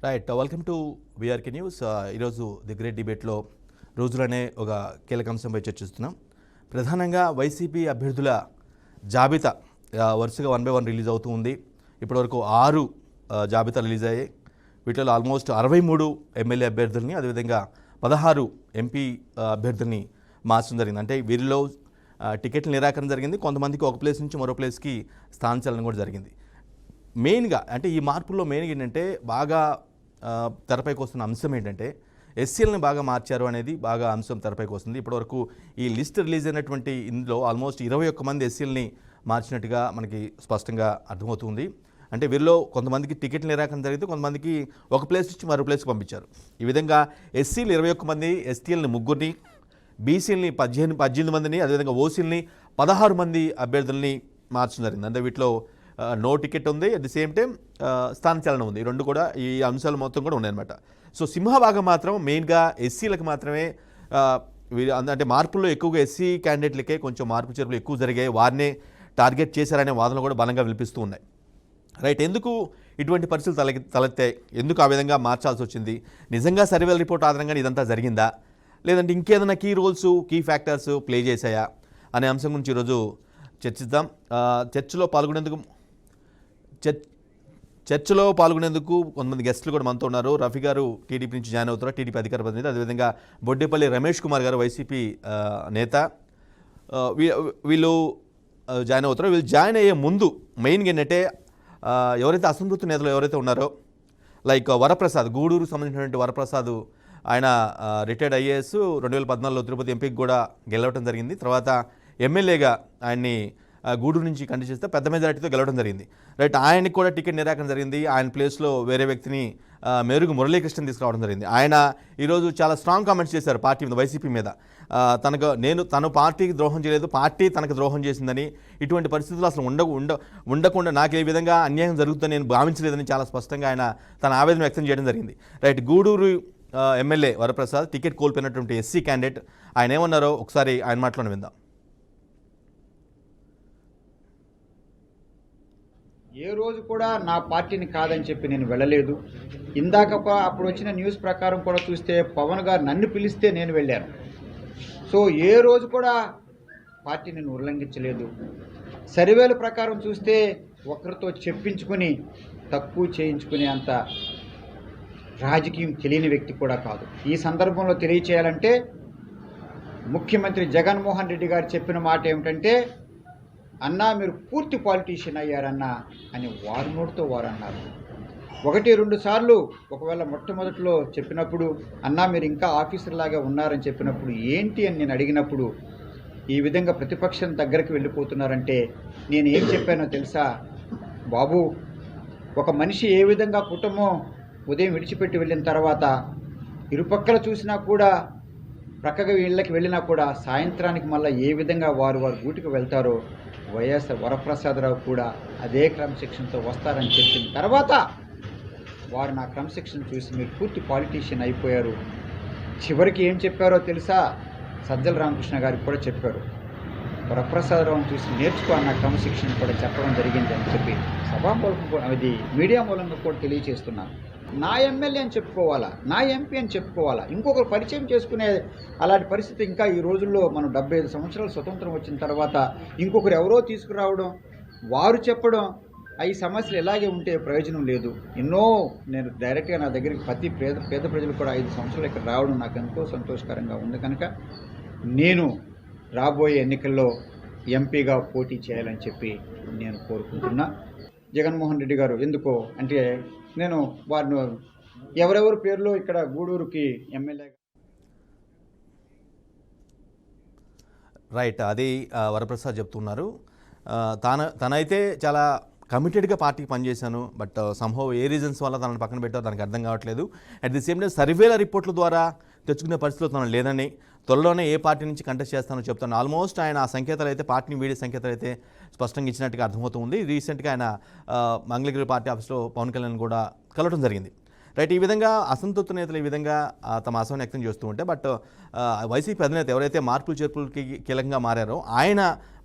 Right welcome to VRK news. ఈరోజు the great డిబేట్లో రోజులనే ఒక కీలక అంశంపై చర్చిస్తున్నాం. ప్రధానంగా వైసీపీ అభ్యర్థుల జాబితా వరుసగా 1 by 1 రిలీజ్ అవుతూ ఉంది. ఇప్పటివరకు 6 జాబితా రిలీజ్ అయ్యాయి. వీటిలో ఆల్మోస్ట్ 63 ఎమ్మెల్యే అభ్యర్థుల్ని, అదేవిధంగా 16 ఎంపీ అభ్యర్థుల్ని మార్చడం జరిగింది. అంటే వీరిలో టికెట్ల నిరాకరణ జరిగింది. కొంతమందికి ఒక ప్లేస్ నుంచి మరో ప్లేస్కి స్థానచలనం కూడా జరిగింది. మెయిన్గా అంటే ఈ మార్పుల్లో మెయిన్గా ఏంటంటే బాగా తెరపైకి వస్తున్న అంశం ఏంటంటే ఎస్సీలని బాగా మార్చారు అనేది బాగా అంశం తెరపైకి వస్తుంది. ఇప్పటివరకు ఈ లిస్ట్ రిలీజ్ అయినటువంటి ఇందులో ఆల్మోస్ట్ 21 మంది ఎస్సీలని మార్చినట్టుగా మనకి స్పష్టంగా అర్థమవుతుంది. అంటే వీరిలో కొంతమందికి టికెట్ నిరాకరణ జరిగితే కొంతమందికి ఒక ప్లేస్ నుంచి మరో ప్లేస్కి పంపించారు. ఈ విధంగా ఎస్సీలు 21 మంది, ఎస్టీలని 3, బీసీలని 18 మందిని, అదేవిధంగా ఓసీలని 16 మంది అభ్యర్థుల్ని మార్చడం జరిగింది. అంటే వీటిలో నో టికెట్ ఉంది, అట్ ది సేమ్ టైం స్థానచలనం ఉంది. ఈ రెండు కూడా ఈ అంశాలు మొత్తం కూడా ఉన్నాయన్నమాట. సో సింహభాగం మాత్రం మెయిన్గా ఎస్సీలకు మాత్రమే అంటే మార్పుల్లో ఎక్కువగా ఎస్సీ క్యాండిడేట్లకే కొంచెం మార్పు చేర్పులు ఎక్కువ జరిగాయి, వారినే టార్గెట్ చేశారనే వాదనలు కూడా బలంగా వినిపిస్తూ ఉన్నాయి. రైట్, ఎందుకు ఇటువంటి పరిస్థితులు తలెత్తాయి, ఎందుకు ఆ విధంగా మార్చాల్సి వచ్చింది, నిజంగా సర్వేల రిపోర్ట్ ఆధారంగా ఇదంతా జరిగిందా, లేదంటే ఇంకేదైనా key roles key factors play చేశాయా అనే అంశం గురించి ఈరోజు చర్చిద్దాం. చర్చలో పాల్గొనేందుకు కొంతమంది గెస్టులు కూడా మనతో ఉన్నారు. రఫీ గారు టీడీపీ నుంచి జాయిన్ అవుతారు, టీడీపీ అధికార ప్రతినిధి. అదేవిధంగా బొడ్డేపల్లి రమేష్ కుమార్ గారు వైసీపీ నేత, వీళ్ళు జాయిన్ అవుతారో. వీళ్ళు జాయిన్ అయ్యే ముందు మెయిన్గా ఏంటంటే ఎవరైతే అసంతృప్తి నేతలు ఎవరైతే ఉన్నారో, లైక్ వరప్రసాద్, గూడూరు సంబంధించినటువంటి వరప్రసాద్, ఆయన రిటైర్డ్ ఐఏఎస్, 2014లో తిరుపతి ఎంపీకి కూడా గెలవడం జరిగింది. తర్వాత ఎమ్మెల్యేగా ఆయన్ని గూడూరు నుంచి కంటెస్ట్ చేస్తే పెద్ద మెజారిటీతో గెలవడం జరిగింది. రైట్, ఆయనకి కూడా టికెట్ నిరాకరణ జరిగింది. ఆయన ప్లేస్లో వేరే వ్యక్తిని మేరుగు మురళీకృష్ణన్ తీసుకురావడం జరిగింది. ఆయన ఈరోజు చాలా స్ట్రాంగ్ కామెంట్స్ చేశారు పార్టీ మీద, వైసీపీ మీద. తను పార్టీకి ద్రోహం చేయలేదు, పార్టీ తనకు ద్రోహం చేసిందని, ఇటువంటి పరిస్థితులు అసలు ఉండకుండా నాకు ఏ విధంగా అన్యాయం జరుగుతుందని నేను భావించలేదని చాలా స్పష్టంగా ఆయన తన ఆవేదన వ్యక్తం చేయడం జరిగింది. Right, Guduru MLA Varaprasad ticket కోల్పోయినటువంటి ఎస్సీ క్యాండిడేట్, ఆయన ఏమన్నారో ఒకసారి ఆయన మాటలోనే విందాం. ఏ రోజు కూడా నా పార్టీని కాదని చెప్పి నేను వెళ్ళలేదు. ఇందాక అప్పుడు వచ్చిన న్యూస్ ప్రకారం కూడా చూస్తే పవన్ గారు నన్ను పిలిస్తే నేను వెళ్ళాను. సో ఏ రోజు కూడా పార్టీని నేను ఉల్లంఘించలేదు. సర్వేల ప్రకారం చూస్తే ఒకరితో చెప్పించుకుని తక్కువ చేయించుకునే అంత రాజకీయం తెలియని వ్యక్తి కూడా కాదు. ఈ సందర్భంలో తెలియచేయాలంటే ముఖ్యమంత్రి జగన్మోహన్ రెడ్డి గారు చెప్పిన మాట ఏమిటంటే, అన్నా మీరు పూర్తి పాలిటీషియన్ అయ్యారన్నా అని వారు నోటితో వారు అన్నారు. 1-2 సార్లు ఒకవేళ మొట్టమొదటిలో చెప్పినప్పుడు, అన్నా మీరు ఇంకా ఆఫీసర్ లాగా ఉన్నారని చెప్పినప్పుడు ఏంటి అని నేను అడిగినప్పుడు, ఈ విధంగా ప్రతిపక్షం దగ్గరికి వెళ్ళిపోతున్నారంటే నేను ఏం చెప్పానో తెలుసా బాబు, ఒక మనిషి ఏ విధంగా కుటుంబం ఉదయం విడిచిపెట్టి వెళ్ళిన తర్వాత ఇరుపక్కల చూసినా కూడా, ప్రక్కగా ఇళ్ళకి వెళ్ళినా కూడా సాయంత్రానికి మళ్ళీ ఏ విధంగా వారు గూటికి వెళ్తారో, వైఎస్ వరప్రసాదరావు కూడా అదే క్రమశిక్షణతో వస్తారని చెప్పిన తర్వాత వారు నా క్రమశిక్షణ చూసి మీరు పూర్తి పాలిటీషియన్ అయిపోయారు. చివరికి ఏం చెప్పారో తెలుసా, సజ్జల రామకృష్ణ గారికి కూడా చెప్పారు, వరప్రసాదరావుని చూసి నేర్చుకో అన్న క్రమశిక్షణ కూడా చెప్పడం జరిగింది అని చెప్పి సభామూలంగా అది మీడియా మూలంగా కూడా తెలియజేస్తున్నాను. నా ఎమ్మెల్యే అని చెప్పుకోవాలా, నా ఎంపీ అని చెప్పుకోవాలా, ఇంకొకరు పరిచయం చేసుకునే అలాంటి పరిస్థితి ఇంకా ఈ రోజుల్లో మనం 75 సంవత్సరాలు స్వతంత్రం వచ్చిన తర్వాత ఇంకొకరు ఎవరో తీసుకురావడం, వారు చెప్పడం, ఈ సమస్యలు ఇలాగే ఉంటే ప్రయోజనం లేదు. ఎన్నో నేను డైరెక్ట్గా నా దగ్గరికి ప్రతి పేద ప్రజలు కూడా 5 సంవత్సరాలు ఇక్కడ రావడం నాకు ఎంతో సంతోషకరంగా ఉంది. కనుక నేను రాబోయే ఎన్నికల్లో ఎంపీగా పోటీ చేయాలని చెప్పి నేను కోరుకుంటున్నా. జగన్మోహన్ రెడ్డి గారు ఎందుకో అంటే నేను వారిని ఎవరెవరి పేర్లో ఇక్కడ గూడూరుకి ఎమ్మెల్యే. రైట్, అది వరప్రసాద్ చెప్తున్నారు. తనైతే చాలా కమిటెడ్గా పార్టీకి పనిచేశాను, బట్ సంహౌ ఏ రీజన్స్ వల్ల తనని పక్కన పెట్టారో దానికి అర్థం కావట్లేదు. అట్ ది సేమ్ టైం సర్వేల రిపోర్ట్ల ద్వారా తెచ్చుకునే పరిస్థితులు తనను లేదని, త్వరలోనే ఏ పార్టీ నుంచి కంటెస్ట్ చేస్తానో చెప్తాను. ఆల్మోస్ట్ ఆయన ఆ సంకేతాలు అయితే, పార్టీని వీడే సంకేతాలు అయితే స్పష్టంగా ఇచ్చినట్టుగా అర్థమవుతుంది. రీసెంట్గా ఆయన మంగళగిరి పార్టీ ఆఫీస్లో పవన్ కళ్యాణ్ కూడా కలవడం జరిగింది. రైట్, ఈ విధంగా అసంతృప్త నేతలు ఈ విధంగా తమ అసహనం వ్యక్తం చేస్తూ ఉంటే, బట్ వైసీపీ అధినేత ఎవరైతే మార్పులు చేర్పులకి కీలకంగా మారారో ఆయన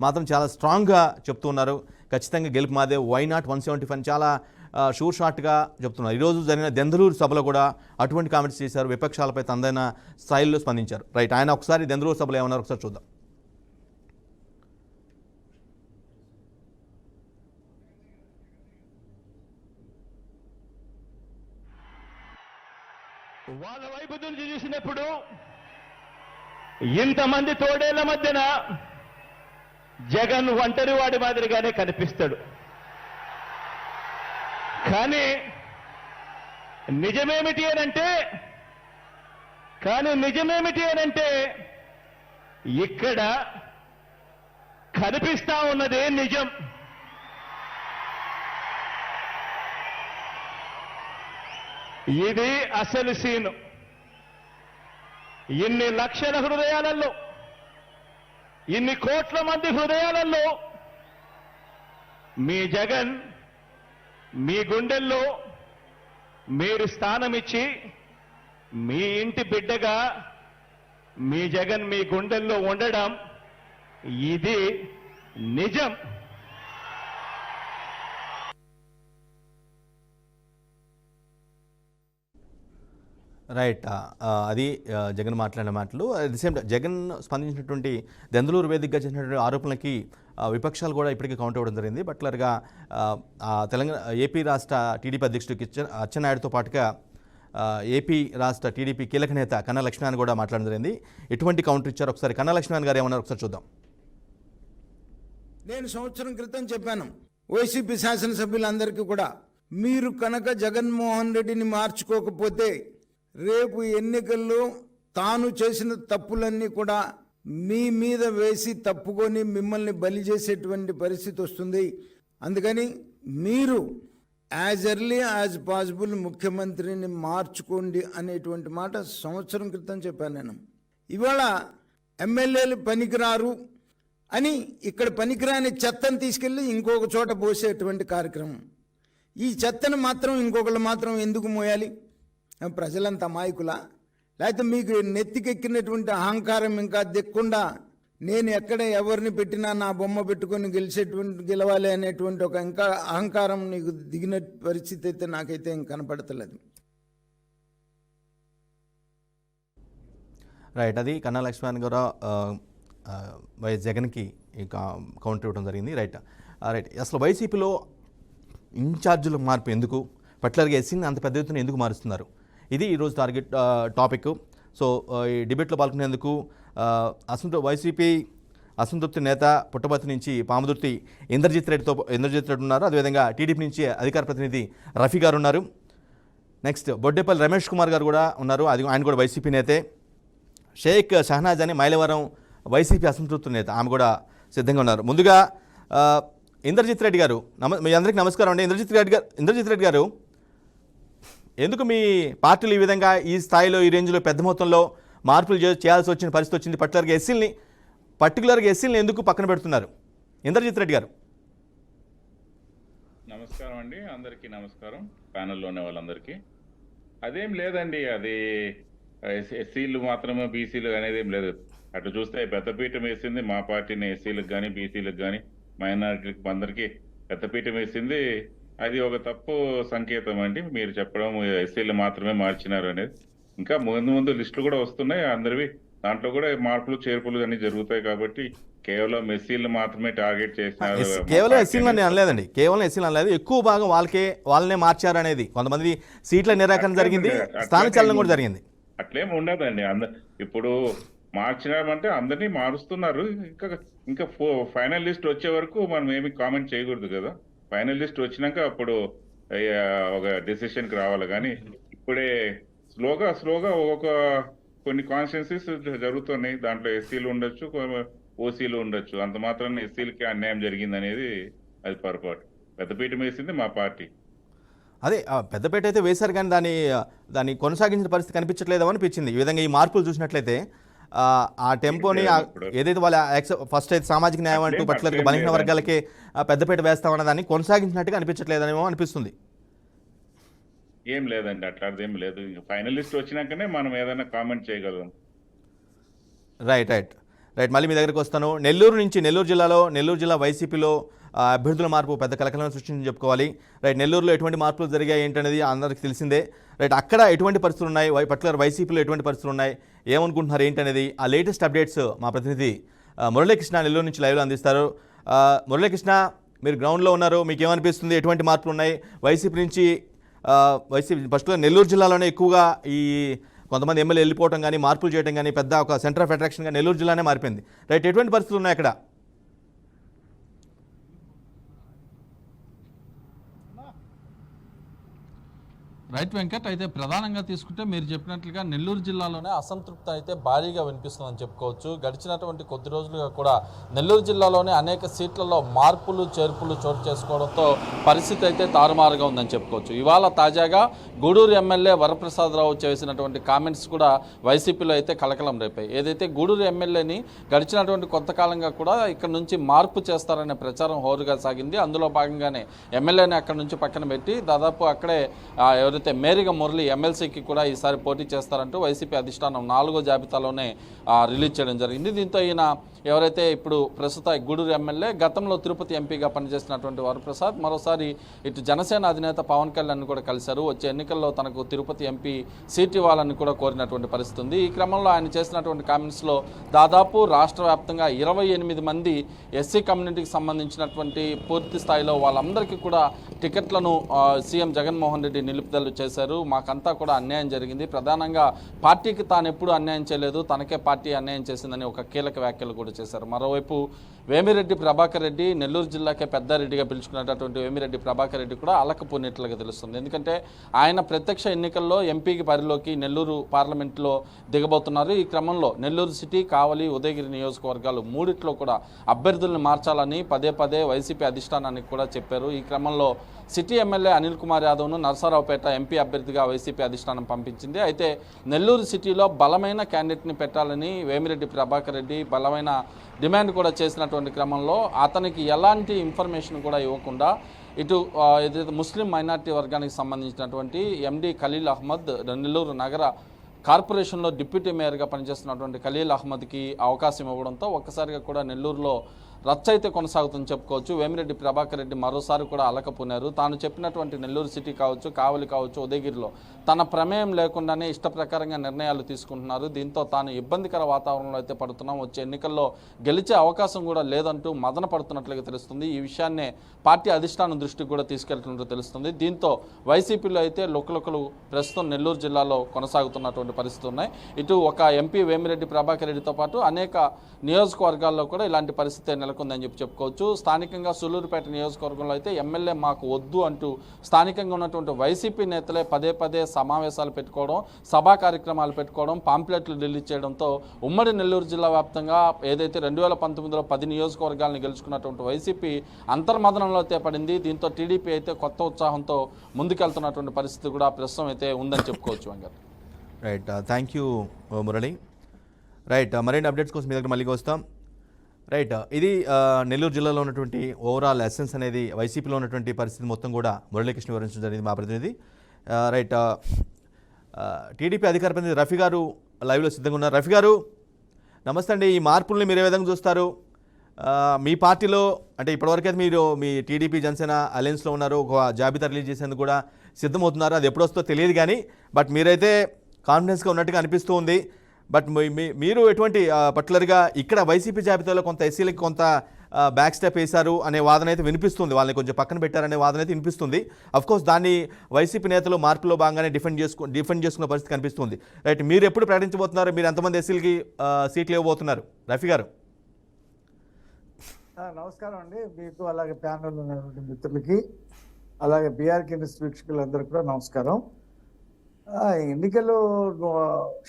మాత్రం చాలా స్ట్రాంగ్గా చెప్తూ ఉన్నారు, ఖచ్చితంగా గెలుపు మాదే, వై నాట్ 175 చాలా షూర్ షార్ట్గా చెప్తున్నారు. ఈరోజు జరిగిన దెందులూరు సభలో కూడా అటువంటి కామెంట్స్ చేశారు, విపక్షాలపై తనదైన స్థాయిలో స్పందించారు. రైట్, ఆయన ఒకసారి దెందులూరు సభలో ఏమన్నారు ఒకసారి చూద్దాం. వాళ్ళ వైపు నుంచి చూసినప్పుడు ఇంతమంది తోడేళ్ల మధ్యన జగన్ ఒంటరి వాడి మాదిరిగానే కనిపిస్తాడు. కానీ నిజమేమిటి అనంటే ఇక్కడ కనిపిస్తా ఉన్నదే నిజం. ఇది అసలు సీను. ఇన్ని లక్షల హృదయాలలో, ఇన్ని కోట్ల మంది హృదయాలలో మీ జగన్ మీ గుండెల్లో మీరు స్థానమిచ్చి మీ ఇంటి బిడ్డగా మీ జగన్ మీ గుండెల్లో ఉండడం ఇది నిజం. రైట్, అది జగన్ మాట్లాడిన మాటలు. అట్ ది సేమ్ జగన్ స్పందించినటువంటి దెందులూరు వేదికగా చేసినటువంటి ఆరోపణలకి విపక్షాలు కూడా ఇప్పటికీ కౌంటర్ ఇవ్వడం జరిగింది. పర్టికులర్గా తెలంగాణ ఏపీ రాష్ట్ర టీడీపీ అధ్యక్షుడు అచ్చెన్నాయుడుతో పాటుగా ఏపీ రాష్ట్ర టీడీపీ కీలక నేత కన్నా లక్ష్మీనారాయణ కూడా మాట్లాడడం జరిగింది. ఎటువంటి కౌంటర్ ఇచ్చారు ఒకసారి కన్నా లక్ష్మీనారాయణ గారు ఏమన్నారు ఒకసారి చూద్దాం. నేను సంవత్సరం క్రితం చెప్పాను వైసీపీ శాసనసభ్యులందరికీ కూడా, మీరు కనుక జగన్మోహన్ రెడ్డిని మార్చుకోకపోతే రేపు ఎన్నికల్లో తాను చేసిన తప్పులన్నీ కూడా మీ మీద వేసి తప్పుకొని మిమ్మల్ని బలి చేసేటువంటి పరిస్థితి వస్తుంది. అందుకని మీరు యాజ్ ఎర్లీ యాజ్ పాసిబుల్ ముఖ్యమంత్రిని మార్చుకోండి అనేటువంటి మాట సంవత్సరం క్రితం చెప్పాను నేను. ఇవాళ ఎమ్మెల్యేలు పనికిరారు అని ఇక్కడ పనికిరాని చెత్తను తీసుకెళ్ళి ఇంకొక చోట పోసేటువంటి కార్యక్రమం. ఈ చెత్తను మాత్రం ఇంకొకళ్ళు మాత్రం ఎందుకు మోయాలి? ప్రజలంతా అమాయకులా? లేకపోతే మీకు నెత్తికెక్కినటువంటి అహంకారం ఇంకా దిక్కుండా నేను ఎక్కడ ఎవరిని పెట్టినా నా బొమ్మ పెట్టుకొని గెలవాలి అనేటువంటి ఒక ఇంకా అహంకారం నీకు దిగిన పరిస్థితి అయితే నాకైతే ఇంక కనపడతలేదు. రైట్, అది కన్నా లక్ష్మణ్ గారు వైఎస్ జగన్కి కౌంటర్ ఇవ్వడం జరిగింది. రైట్, రైట్, అసలు వైసీపీలో ఇన్ఛార్జీల మార్పు ఎందుకు, పర్టికులర్గా ఎస్సీని అంత పెద్ద ఎత్తున ఎందుకు మారుస్తున్నారు, ఇది ఈరోజు టార్గెట్ టాపిక్. సో ఈ డిబేట్లో పాల్గొనేందుకు వైసీపీ అసంతృప్తి నేత పుట్టపర్తి నుంచి పాముదుర్తి ఇంద్రజిత్ రెడ్డి ఉన్నారు. అదేవిధంగా టీడీపీ నుంచి అధికార ప్రతినిధి రఫీ గారు ఉన్నారు. నెక్స్ట్ బొడ్డేపల్లి రమేష్ కుమార్ గారు కూడా ఉన్నారు, అది ఆయన కూడా వైసీపీ నేతే. షేక్ షహనాజ్ అని మైలవరం వైసీపీ అసంతృప్తి నేత, ఆమె కూడా సిద్ధంగా ఉన్నారు. ముందుగా ఇంద్రజిత్ రెడ్డి గారు, మీ అందరికీ నమస్కారం అండి. ఇంద్రజిత్ రెడ్డి గారు, ఎందుకు మీ పార్టీలు ఈ విధంగా ఈ స్థాయిలో ఈ రేంజ్లో పెద్ద మొత్తంలో మార్పులు చేయాల్సి వచ్చిన పరిస్థితి వచ్చింది? పర్టికులర్గా ఎస్సీలని ఎందుకు పక్కన పెడుతున్నారు? ఇంద్రజిత్ రెడ్డి గారు. నమస్కారం అండి, అందరికీ నమస్కారం, ప్యానెల్లో ఉన్న వాళ్ళందరికీ. అదేం లేదండి, అది ఎస్సీలు మాత్రమే బీసీలు అనేది ఏం లేదు. అటు చూస్తే పెద్దపీఠం వేసింది మా పార్టీని, ఎస్సీలకు కానీ బీసీలకు కానీ మైనారిటీలకు అందరికీ పెద్దపీఠం వేసింది. అది ఒక తప్పు సంకేతం అండి మీరు చెప్పడం, ఎస్సీలు మాత్రమే మార్చినారు అనేది. ఇంకా ముందు లిస్టులు కూడా వస్తున్నాయి అందరివి, దాంట్లో కూడా మార్పులు చేర్పులు అన్ని జరుగుతాయి. కాబట్టి కేవలం ఎస్సీలు మాత్రమే టార్గెట్ చేసినారు. కేవలం ఎస్సీలు అని అనలేదండి, కేవలం ఎస్సీలు అనలేదు, ఎక్కువ భాగం వాళ్ళనే మార్చారు అనేది. కొంతమంది సీట్ల నిరాకరణ జరిగింది, స్థానచలనం కూడా జరిగింది. అట్లేం ఉండదండి. ఇప్పుడు మార్చినామంటే అందరినీ మారుస్తున్నారు. ఇంకా ఫైనల్ లిస్ట్ వచ్చే వరకు మనం ఏమి కామెంట్ చేయకూడదు కదా. ఫైనల్ లిస్ట్ వచ్చినాక అప్పుడు ఒక డెసిషన్కి రావాలి. కానీ ఇప్పుడే స్లోగా ఒక కొన్ని కాన్స్టిట్యున్సీస్ జరుగుతున్నాయి, దాంట్లో ఎస్సీలు ఉండొచ్చు, ఓసీలు ఉండొచ్చు. అంత మాత్రం ఎస్సీలకి అన్యాయం జరిగింది అనేది అది పొరపాటు. పెద్దపీఠం వేసింది మా పార్టీ. అదే పెద్దపేట అయితే వేశారు, కానీ దాన్ని కొనసాగించిన పరిస్థితి కనిపించట్లేదో అనిపించింది. ఈ విధంగా ఈ మార్పులు చూసినట్లయితే ఆ టెంపోని ఏదైతే వాళ్ళ ఫస్ట్ అయితే సామాజిక న్యాయం అంటూ పట్ల బలహీన వర్గాలకే పెద్దపేట వేస్తామన్న దాన్ని కొనసాగించినట్టుగా అనిపించట్లేదనేమో అనిపిస్తుంది. ఏం లేదండి, అట్లాంటిది ఏం లేదు. ఫైనల్ లిస్ట్ వచ్చినాకనే మనం ఏదైనా కామెంట్ చేయగలం. రైట్. రైట్, మళ్ళీ మీ దగ్గరికి వస్తాను. నెల్లూరు జిల్లా వైసీపీలో అభ్యర్థుల మార్పు పెద్ద కలకలం సృష్టించి చెప్పుకోవాలి. రైట్, నెల్లూరులో ఎటువంటి మార్పులు జరిగాయి ఏంటనేది అందరికీ తెలిసిందే. రైట్, అక్కడ ఎటువంటి పరిస్థితులు ఉన్నాయి, పర్టికులర్ వైసీపీలో ఎటువంటి పరిస్థితులు ఉన్నాయి, ఏమనుకుంటున్నారు ఏంటనేది ఆ లేటెస్ట్ అప్డేట్స్ మా ప్రతినిధి మురళీకృష్ణ నెల్లూరు నుంచి లైవ్లో అందిస్తారు. మురళీకృష్ణ, మీరు గ్రౌండ్లో ఉన్నారు, మీకు ఏమనిపిస్తుంది, ఎటువంటి మార్పులు ఉన్నాయి వైసీపీ నుంచి? పర్టికులర్ నెల్లూరు జిల్లాలోనే ఎక్కువగా ఈ కొంతమంది ఎమ్మెల్యే వెళ్ళిపోవడం కానీ మార్పులు చేయడం కానీ పెద్ద ఒక సెంటర్ ఆఫ్ అట్రాక్షన్గా నెల్లూరు జిల్లానే మారిపోయింది. రైట్, ఎటువంటి పరిస్థితులు ఉన్నాయి అక్కడ? రైట్ వెంకట్, అయితే ప్రధానంగా తీసుకుంటే మీరు చెప్పినట్లుగా నెల్లూరు జిల్లాలోనే అసంతృప్తి అయితే భారీగా వినిపిస్తుందని చెప్పుకోవచ్చు. గడిచినటువంటి కొద్ది రోజులుగా కూడా నెల్లూరు జిల్లాలోనే అనేక సీట్లలో మార్పులు చేర్పులు చోటు చేసుకోవడంతో పరిస్థితి అయితే తారుమారుగా ఉందని చెప్పుకోవచ్చు. ఇవాళ తాజాగా గూడూరు ఎమ్మెల్యే వరప్రసాదరావు చేసినటువంటి కామెంట్స్ కూడా వైసీపీలో అయితే కలకలం రేపాయి. ఏదైతే గూడూరు ఎమ్మెల్యేని గడిచినటువంటి కొంతకాలంగా కూడా ఇక్కడ నుంచి మార్పు చేస్తారనే ప్రచారం హోరుగా సాగింది. అందులో భాగంగానే ఎమ్మెల్యేని అక్కడ నుంచి పక్కన పెట్టి దాదాపు అక్కడే ఎవరైతే మేరిగ మురళి ఎమ్మెల్సీకి కూడా ఈసారి పోటీ చేస్తారంటూ వైసీపీ అధిష్టానం 4వ జాబితాలోనే రిలీజ్ చేయడం జరిగింది. దీంతో ఈయన ఎవరైతే ఇప్పుడు ప్రస్తుత గూడూరు ఎమ్మెల్యే గతంలో తిరుపతి ఎంపీగా పనిచేసినటువంటి వరప్రసాద్ మరోసారి ఇటు జనసేన అధినేత పవన్ కళ్యాణ్ కూడా కలిశారు. వచ్చే ఎన్నికల్లో తనకు తిరుపతి ఎంపీ సీట్ ఇవ్వాలని కూడా కోరినటువంటి పరిస్థితి ఉంది. ఈ క్రమంలో ఆయన చేసినటువంటి కామెంట్స్లో దాదాపు రాష్ట్ర వ్యాప్తంగా 28 మంది ఎస్సీ కమ్యూనిటీకి సంబంధించినటువంటి పూర్తి స్థాయిలో వాళ్ళందరికీ కూడా టికెట్లను సీఎం జగన్మోహన్ రెడ్డి నిలుపుదల చేశారు. మాకంతా కూడా అన్యాయం జరిగింది, ప్రధానంగా పార్టీకి తాను ఎప్పుడు అన్యాయం చేయలేదు, తనకే పార్టీ అన్యాయం చేసిందని ఒక కీలక వ్యాఖ్యలు కూడా చేశారు. మరోవైపు వేమిరెడ్డి ప్రభాకర్ రెడ్డి, నెల్లూరు జిల్లాకే పెద్దారెడ్డిగా పిలుచుకున్నటువంటి వేమిరెడ్డి ప్రభాకర్ రెడ్డి కూడా అలకపోయినట్లుగా తెలుస్తుంది. ఎందుకంటే ఆయన ప్రత్యక్ష ఎన్నికల్లో ఎంపీకి బరిలోకి నెల్లూరు పార్లమెంట్లో దిగబోతున్నారు. ఈ క్రమంలో నెల్లూరు సిటీ, కావలి, ఉదయగిరి నియోజకవర్గాలు మూడిట్లో కూడా అభ్యర్థులను మార్చాలని పదే వైసీపీ అధిష్టానానికి కూడా చెప్పారు. ఈ క్రమంలో సిటీ ఎమ్మెల్యే అనిల్ కుమార్ యాదవ్ను నరసరావుపేట ఎంపీ అభ్యర్థిగా వైసీపీ అధిష్టానం పంపించింది. అయితే నెల్లూరు సిటీలో బలమైన క్యాండిడేట్ని పెట్టాలని వేమిరెడ్డి ప్రభాకర్ రెడ్డి బలమైన డిమాండ్ కూడా చేసినటువంటి క్రమంలో అతనికి ఎలాంటి ఇన్ఫర్మేషన్ కూడా ఇవ్వకుండా ఇటు ఏదైతే ముస్లిం మైనార్టీ వర్గానికి సంబంధించినటువంటి ఎండి ఖలీల్ అహ్మద్, నెల్లూరు నగర కార్పొరేషన్లో డిప్యూటీ మేయర్గా పనిచేస్తున్నటువంటి ఖలీల్ అహ్మద్కి అవకాశం ఇవ్వడంతో ఒక్కసారిగా కూడా నెల్లూరులో రచ్చ అయితే కొనసాగుతుందని చెప్పుకోవచ్చు. వేమిరెడ్డి ప్రభాకర్ రెడ్డి మరోసారి కూడా అలకపోయినారు. తాను చెప్పినటువంటి నెల్లూరు సిటీ కావచ్చు, కావలి కావచ్చు, ఉదయగిరిలో తన ప్రమేయం లేకుండానే ఇష్ట ప్రకారంగా నిర్ణయాలు తీసుకుంటున్నారు. దీంతో తాను ఇబ్బందికర వాతావరణంలో అయితే పడుతున్నాం, వచ్చే ఎన్నికల్లో గెలిచే అవకాశం కూడా లేదంటూ మదన పడుతున్నట్లుగా తెలుస్తుంది. ఈ విషయాన్నే పార్టీ అధిష్టానం దృష్టికి కూడా తీసుకెళ్తున్నట్టు తెలుస్తుంది. దీంతో వైసీపీలో అయితే లుకలుకలు ప్రస్తుతం నెల్లూరు జిల్లాలో కొనసాగుతున్నటువంటి పరిస్థితులు ఉన్నాయి. ఇటు ఒక ఎంపీ వేమిరెడ్డి ప్రభాకర్ రెడ్డితో పాటు అనేక నియోజకవర్గాల్లో కూడా ఇలాంటి పరిస్థితి నెలకొందని చెప్పుకోవచ్చు. స్థానికంగా సూలూరుపేట నియోజకవర్గంలో అయితే ఎమ్మెల్యే మాకు వద్దు అంటూ స్థానికంగా ఉన్నటువంటి వైసీపీ నేతలే పదే సమావేశాలు పెట్టుకోవడం, సభా కార్యక్రమాలు పెట్టుకోవడం, పాంప్లెట్లు రిలీజ్ చేయడంతో ఉమ్మడి నెల్లూరు జిల్లా వ్యాప్తంగా ఏదైతే 2019లో 10 నియోజకవర్గాలను గెలుచుకున్నటువంటి వైసీపీ అంతర్మదనంలో అయితే పడింది. దీంతో టీడీపీ అయితే కొత్త ఉత్సాహంతో ముందుకెళ్తున్నటువంటి పరిస్థితి కూడా ప్రస్తుతం అయితే ఉందని చెప్పుకోవచ్చు. Venkat, right, thank you Murali. Right, మరిన్ని అప్డేట్స్ కోసం మీ దగ్గర మళ్ళీ వస్తాం. రైట్, ఇది నెల్లూరు జిల్లాలో ఉన్నటువంటి ఓవరాల్ ఎసెన్స్ అనేది వైసీపీలో ఉన్నటువంటి పరిస్థితి మొత్తం కూడా మురళీకృష్ణ వివరించడం జరిగింది మా ప్రతినిధి. రైట్, టీడీపీ అధికార ప్రతినిధి రఫీ గారు లైవ్లో సిద్ధంగా ఉన్నారు. రఫీ గారు నమస్తే అండి. ఈ మార్పుల్ని మీరు ఏ విధంగా చూస్తారు? మీ పార్టీలో అంటే ఇప్పటివరకైతే మీరు మీ టీడీపీ జనసేన అలయన్స్లో ఉన్నారు, ఒక జాబితా రిలీజ్ చేసేందుకు కూడా సిద్ధమవుతున్నారు. అది ఎప్పుడు వస్తుందో తెలియదు కానీ బట్ మీరైతే కాన్ఫిడెన్స్గా ఉన్నట్టుగా అనిపిస్తూ ఉంది. బట్ మీరు ఎటువంటి పర్టికులర్గా ఇక్కడ వైసీపీ జాబితాలో కొంత ఎస్సీలకి కొంత బ్యాక్ స్టెప్ వేశారు అనే వాదన అయితే వినిపిస్తుంది, వాళ్ళని కొంచెం పక్కన పెట్టారనే వాదన అయితే వినిపిస్తుంది. అఫ్కోర్స్ దాన్ని వైసీపీ నేతలు మార్పులో భాగంగానే డిఫెండ్ చేసుకున్న పరిస్థితి కనిపిస్తుంది. రైట్, మీరు ఎప్పుడు ప్రకటించబోతున్నారు? మీరు ఎంతమంది ఎస్సీలకి సీట్లు ఇవ్వబోతున్నారు? రఫీ గారు నమస్కారం అండి. మీకు అలాగే ప్యానల్ ఉన్నటువంటి మిత్రులకి అలాగే బీఆర్కే న్యూస్ వీక్షకులందరికీ కూడా నమస్కారం. ఎన్నికలు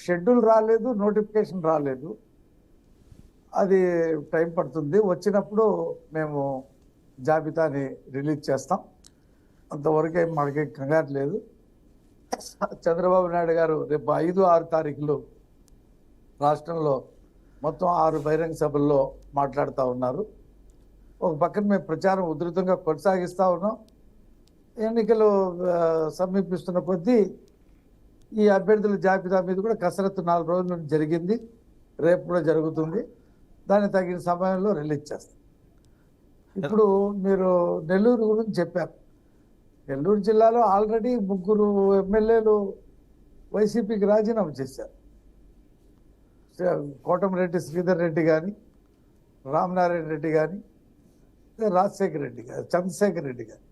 షెడ్యూల్ రాలేదు, నోటిఫికేషన్ రాలేదు, అది టైం పడుతుంది. వచ్చినప్పుడు మేము జాబితాని రిలీజ్ చేస్తాం. అంతవరకే మనకి కంగారు లేదు. చంద్రబాబు నాయుడు గారు రేపు 5, 6 తారీఖులు రాష్ట్రంలో మొత్తం 6 బహిరంగ సభల్లో మాట్లాడుతూ ఉన్నారు. ఒక పక్కన మేము ప్రచారం ఉధృతంగా కొనసాగిస్తూ ఉన్నాం. ఎన్నికలు సమీపిస్తున్న కొద్దీ ఈ అభ్యర్థుల జాబితా మీద కూడా కసరత్తు 4 రోజుల నుంచి జరిగింది, రేపు కూడా జరుగుతుంది. దాన్ని తగిన సమయంలో రిలీజ్ చేస్తాం. ఇప్పుడు మీరు నెల్లూరు గురించి చెప్పారు. నెల్లూరు జిల్లాలో ఆల్రెడీ 3 ఎమ్మెల్యేలు వైసీపీకి రాజీనామా చేశారు. కోటమిరెడ్డి శ్రీధర్ రెడ్డి కానీ, రామనారాయణ రెడ్డి కానీ, రాజశేఖర రెడ్డి గారు, చంద్రశేఖర్ రెడ్డి గారు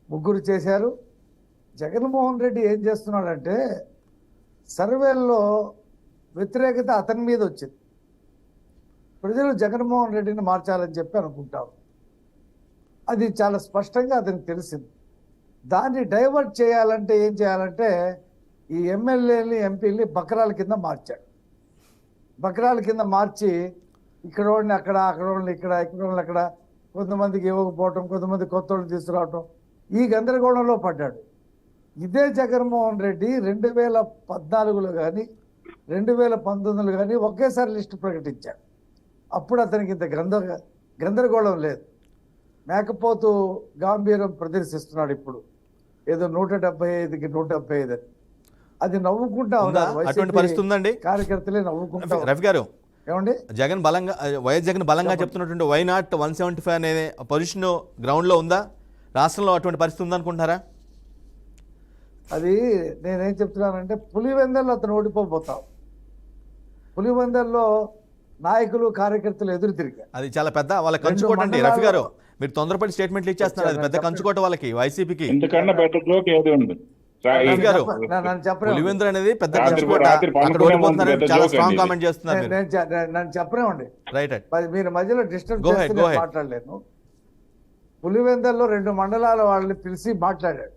3 చేశారు. జగన్మోహన్ రెడ్డి ఏం చేస్తున్నాడంటే సర్వేల్లో వ్యతిరేకత అతని మీద వచ్చింది. ప్రజలు జగన్మోహన్ రెడ్డిని మార్చాలని చెప్పి అనుకుంటారు. అది చాలా స్పష్టంగా అతనికి తెలిసింది. దాన్ని డైవర్ట్ చేయాలంటే ఏం చేయాలంటే ఈ ఎమ్మెల్యేని ఎంపీని బకరాల కింద మార్చాడు. బకరాల కింద మార్చి ఇక్కడ వాళ్ళని అక్కడ, అక్కడ వాళ్ళని ఇక్కడ, ఇక్కడ వాళ్ళని అక్కడ, కొంతమందికి ఇవ్వకపోవటం, కొంతమంది కొత్త వాళ్ళని తీసుకురావటం, ఈ గందరగోళంలో పడ్డాడు. ఇదే జగన్మోహన్ రెడ్డి 2014లో కానీ 2019లో కానీ ఒకేసారి లిస్టు ప్రకటించాడు. అప్పుడు అతనికి ఇంత గందరగోళం లేదు. మేకపోతు గాంభీర్యం ప్రదర్శిస్తున్నాడు. ఇప్పుడు ఏదో 175కి 175 అని అది నవ్వుకుంటా ఉన్నారు. అటువంటి పరిస్థితి ఉందండి. కార్యకర్తలే నవ్వుకుంటా. రవి గారు, ఏమండి జగన్ బలంగా వైఎస్ జగన్ బలంగా చెప్తున్నటువంటి వై నాట్ 175 అనే పొజిషన్ గ్రౌండ్లో ఉందా? రాష్ట్రంలో అటువంటి పరిస్థితి ఉందనుకుంటున్నారా? అది నేనేం చెప్తున్నానంటే పులివెందల్లో అతను ఓడిపోతాం. పులివెందల్లో నాయకులు కార్యకర్తలు ఎదురు తిరిగారు. అది చాలా పెద్ద వాళ్ళ కంచుకోట అండి. రఫీ గారు, మీరు తొందరపడి స్టేట్మెంట్లు ఇచ్చేస్తున్నారు. అది పెద్ద కంచుకోట వాళ్ళకి, వైసీపీకి. ఇంతకన్నా బెటర్ జోక్ ఏది ఉంది? రఫీ గారు, నన్ను చెప్పరే పులివెందులు అనేది పెద్ద కంచుకోట, అక్కడ ఓడిపోతున్నారని చాలా స్ట్రాంగ్ కామెంట్ చేస్తున్నారు మీరు. నన్ను చెప్పరేమండి. రైట్. మీరు మధ్యలో disturb Go ahead, go ahead. మాట్లాడలేను. పులివెందల్లో 2 మండలాల వాళ్ళని పిలిచి మాట్లాడాడు.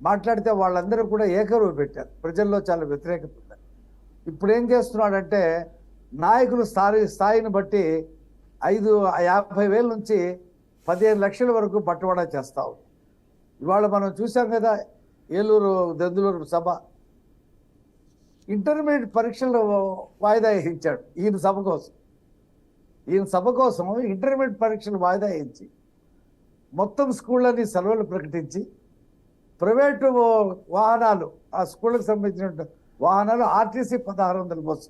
మాట్లాడితే వాళ్ళందరూ కూడా ఏకరువు పెట్టారు. ప్రజల్లో చాలా వ్యతిరేకత ఉంది. ఇప్పుడు ఏం చేస్తున్నాడంటే నాయకులు స్థాయిని బట్టి 50,000 నుంచి 15 లక్షల వరకు పట్టుబడా చేస్తావు. ఇవాళ మనం చూసాం కదా, ఏలూరు దెందులూరు సభ ఇంటర్మీడియట్ పరీక్షలు వాయిదా వేయించాడు ఈయన సభ కోసం ఇంటర్మీడియట్ పరీక్షలు వాయిదా వేయించి మొత్తం స్కూళ్ళని సెలవులు ప్రకటించి ప్రైవేటు వాహనాలు, ఆ స్కూళ్ళకి సంబంధించిన వాహనాలు ఆర్టీసీ 1600 బస్సు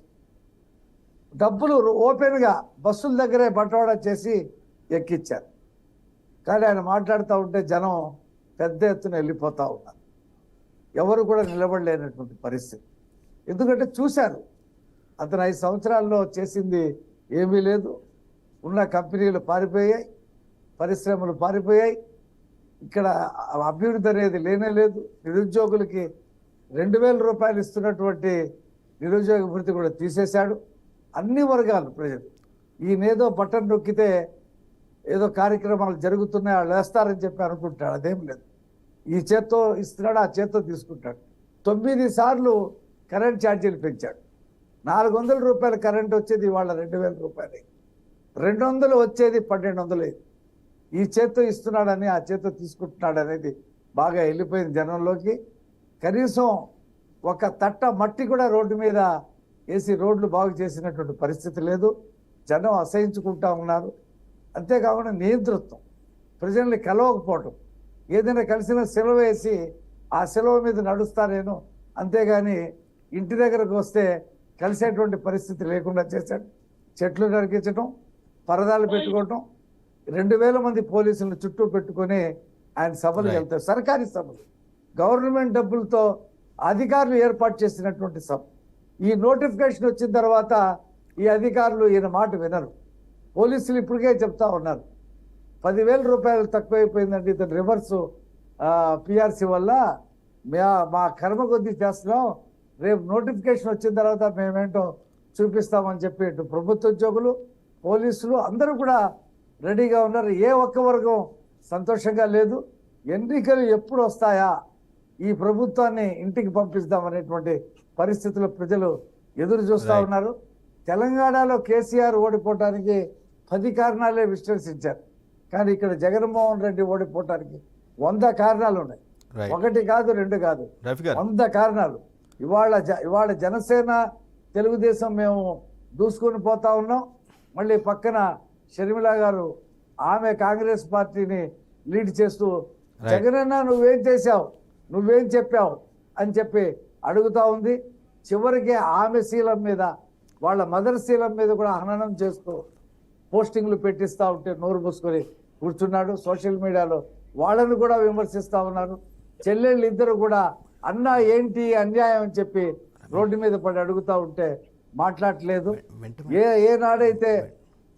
డబ్బులు ఓపెన్గా బస్సుల దగ్గరే బట్వాడా చేసి ఎక్కించారు. కానీ ఆయన మాట్లాడుతూ ఉంటే జనం పెద్ద ఎత్తున వెళ్ళిపోతూ ఉన్నారు. ఎవరు కూడా నిలబడలేనటువంటి పరిస్థితి. ఎందుకంటే చూశారు అతను 5 సంవత్సరాల్లో చేసింది ఏమీ లేదు. ఉన్న కంపెనీలు పారిపోయాయి, పరిశ్రమలు పారిపోయాయి, ఇక్కడ అభివృద్ధి అనేది లేనే లేదు. నిరుద్యోగులకి 2,000 రూపాయలు ఇస్తున్నటువంటి నిరుద్యోగ భృతి కూడా తీసేశాడు. అన్ని వర్గాలు ప్రజలు ఈయనేదో బటన్ నొక్కితే ఏదో కార్యక్రమాలు జరుగుతున్నాయి, వాళ్ళు వేస్తారని చెప్పి అనుకుంటాడు. అదేం లేదు. ఈ చేత్తో ఇస్తున్నాడు, ఆ చేత్తో తీసుకుంటాడు. 9 సార్లు కరెంట్ ఛార్జీలు పెంచాడు. 400 రూపాయల కరెంట్ వచ్చేది ఇవాళ 2,000 రూపాయలు, 200 వచ్చేది 1,200. ఈ చేత్తో ఇస్తున్నాడని, ఆ చేత్తో తీసుకుంటున్నాడు అనేది బాగా వెళ్ళిపోయింది జనంలోకి. కనీసం ఒక తట్ట మట్టి కూడా రోడ్డు మీద వేసి రోడ్లు బాగు చేసినటువంటి పరిస్థితి లేదు. జనం అసహించుకుంటా ఉన్నారు. అంతేకాకుండా నియంతృత్వం, ప్రజల్ని కలవకపోవటం, ఏదైనా కలిసిన సెలవు వేసి ఆ సెలవు మీద నడుస్తారేనో, అంతేగాని ఇంటి దగ్గరకు వస్తే కలిసేటువంటి పరిస్థితి లేకుండా చేశాడు. చెట్లు నరికించడం, పరదాలు పెట్టుకోవటం, 2,000 మంది పోలీసులను చుట్టూ పెట్టుకొని ఆయన సభలు వెళ్తారు. సర్కారీ సభలు, గవర్నమెంట్ డబ్బులతో అధికారులు ఏర్పాటు చేసినటువంటి సభ. ఈ నోటిఫికేషన్ వచ్చిన తర్వాత ఈ అధికారులు ఈయన మాట వినరు. పోలీసులు ఇప్పటికే చెప్తా ఉన్నారు 10,000 రూపాయలు తక్కువైపోయిందండి ఇతను రివర్సు పిఆర్సీ వల్ల, మా కర్మ కొద్దీ చేస్తున్నాం, రేపు నోటిఫికేషన్ వచ్చిన తర్వాత మేమేంటో చూపిస్తామని చెప్పి ఇటు ప్రభుత్వ ఉద్యోగులు, పోలీసులు అందరూ కూడా రెడీగా ఉన్నారు. ఏ ఒక్క వర్గం సంతోషంగా లేదు. ఎన్నికలు ఎప్పుడు వస్తాయా, ఈ ప్రభుత్వాన్ని ఇంటికి పంపిస్తామనేటువంటి పరిస్థితుల్లో ప్రజలు ఎదురు చూస్తూ ఉన్నారు. తెలంగాణలో కేసీఆర్ ఓడిపోవటానికి 10 కారణాలే విశ్లేషించారు. కానీ ఇక్కడ జగన్మోహన్ రెడ్డి ఓడిపోవటానికి 100 కారణాలు ఉన్నాయి. 1 కాదు, 2 కాదు, 100 కారణాలు. ఇవాళ జనసేన తెలుగుదేశం మేము దూసుకొని పోతా ఉన్నాం. మళ్ళీ పక్కన షర్మిల గారు ఆమె కాంగ్రెస్ పార్టీని లీడ్ చేస్తూ జగనన్న నువ్వేం చేశావు, నువ్వేం చెప్పావు అని చెప్పి అడుగుతా ఉంది. చివరికి ఆమె శీలం మీద వాళ్ళ మదర్శీలం మీద కూడా హననం చేస్తూ పోస్టింగ్లు పెట్టిస్తూ ఉంటే నోరు మూసుకొని కూర్చున్నాడు. సోషల్ మీడియాలో వాళ్ళని కూడా విమర్శిస్తూ ఉన్నారు. చెల్లెళ్ళు ఇద్దరు కూడా అన్న ఏంటి అన్యాయం అని చెప్పి రోడ్డు మీద పడి అడుగుతూ ఉంటే మాట్లాడలేదు. ఏనాడైతే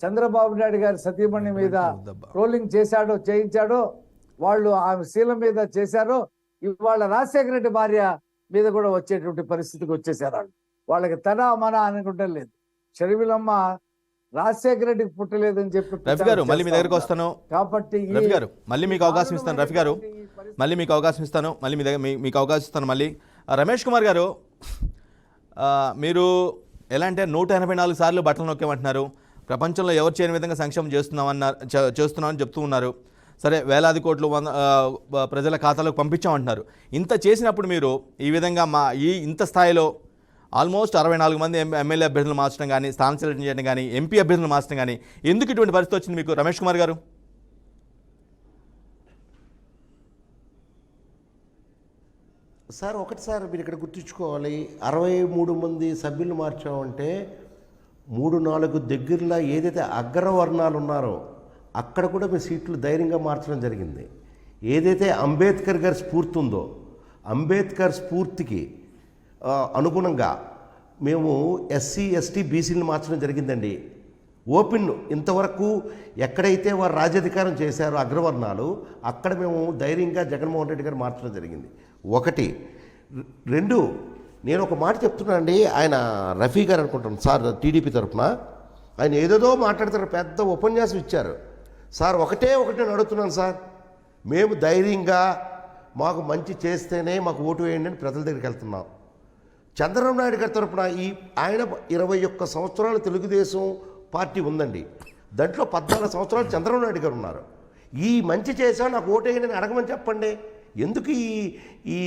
చంద్రబాబు నాయుడు గారి సతీమణి మీద ట్రోలింగ్ చేయించాడో వాళ్ళు ఆమె శీలం మీద చేశారో, ఇవాళ రాజశేఖర రెడ్డి భార్య మీద కూడా వచ్చేటువంటి పరిస్థితికి వచ్చేసారు. వాళ్ళకి తన మన అనుకుంటా లేదు. షర్మిలమ్మ రాజశేఖర రెడ్డికి పుట్టలేదని చెప్పి రఫీ గారు మళ్ళీ మీ దగ్గరకు వస్తాను. కాబట్టి రఫీ గారు మళ్ళీ మీకు అవకాశం ఇస్తాను. రఫీ గారు మళ్ళీ మీకు అవకాశం ఇస్తాను. మళ్ళీ మీ దగ్గర మీకు అవకాశం ఇస్తాను. మళ్ళీ రమేష్ కుమార్ గారు, మీరు ఎలా అంటే 184 సార్లు బట్టలు నొక్కేమంటున్నారు. ప్రపంచంలో ఎవరు చేయని విధంగా సంక్షేమం చేస్తున్నామని చెప్తూ ఉన్నారు. సరే, వేలాది కోట్లు ప్రజల ఖాతాలకు పంపించామంటున్నారు. ఇంత చేసినప్పుడు మీరు ఈ విధంగా ఇంత స్థాయిలో ఆల్మోస్ట్ 64 మంది ఎమ్మెల్యే అభ్యర్థులు మార్చడం కానీ, స్థానం సెలెక్ట్ చేయడం కానీ, ఎంపీ అభ్యర్థులు మార్చడం కానీ, ఎందుకు ఇటువంటి పరిస్థితి వచ్చింది మీకు రమేష్ కుమార్ గారు? సార్ ఒకటిసారి మీరు ఇక్కడ గుర్తుంచుకోవాలి, 63 మంది సభ్యులు మార్చామంటే 3-4 దగ్గరలో ఏదైతే అగ్రవర్ణాలు ఉన్నారో అక్కడ కూడా మీ సీట్లు ధైర్యంగా మార్చడం జరిగింది. ఏదైతే అంబేద్కర్ గారి స్ఫూర్తి ఉందో, అంబేద్కర్ స్ఫూర్తికి అనుగుణంగా మేము ఎస్సీ ఎస్టీ బీసీలను మార్చడం జరిగిందండి. ఓపెన్ ఇంతవరకు ఎక్కడైతే వారు రాజ్యాధికారం చేశారో అగ్రవర్ణాలు, అక్కడ మేము ధైర్యంగా జగన్మోహన్ రెడ్డి గారు మార్చడం జరిగింది. 1. 2, నేను ఒక మాట చెప్తున్నానండి. ఆయన రఫీ గారు అనుకుంటాను సార్, టీడీపీ తరఫున ఆయన ఏదేదో మాట్లాడతారు, పెద్ద ఉపన్యాసం ఇచ్చారు సార్. ఒకటే అడుగుతున్నాను సార్, మేము ధైర్యంగా మాకు మంచి చేస్తేనే మాకు ఓటు వేయండి అని ప్రజల దగ్గరికి వెళ్తున్నాం. చంద్రబాబు నాయుడు గారి తరఫున ఆయన 21 సంవత్సరాలు తెలుగుదేశం పార్టీ ఉందండి. దాంట్లో 14 సంవత్సరాలు చంద్రబాబు నాయుడు గారు ఉన్నారు. ఈ మంచి చేసా నాకు ఓటు వేయండి అని అడగమని చెప్పండి. ఎందుకు ఈ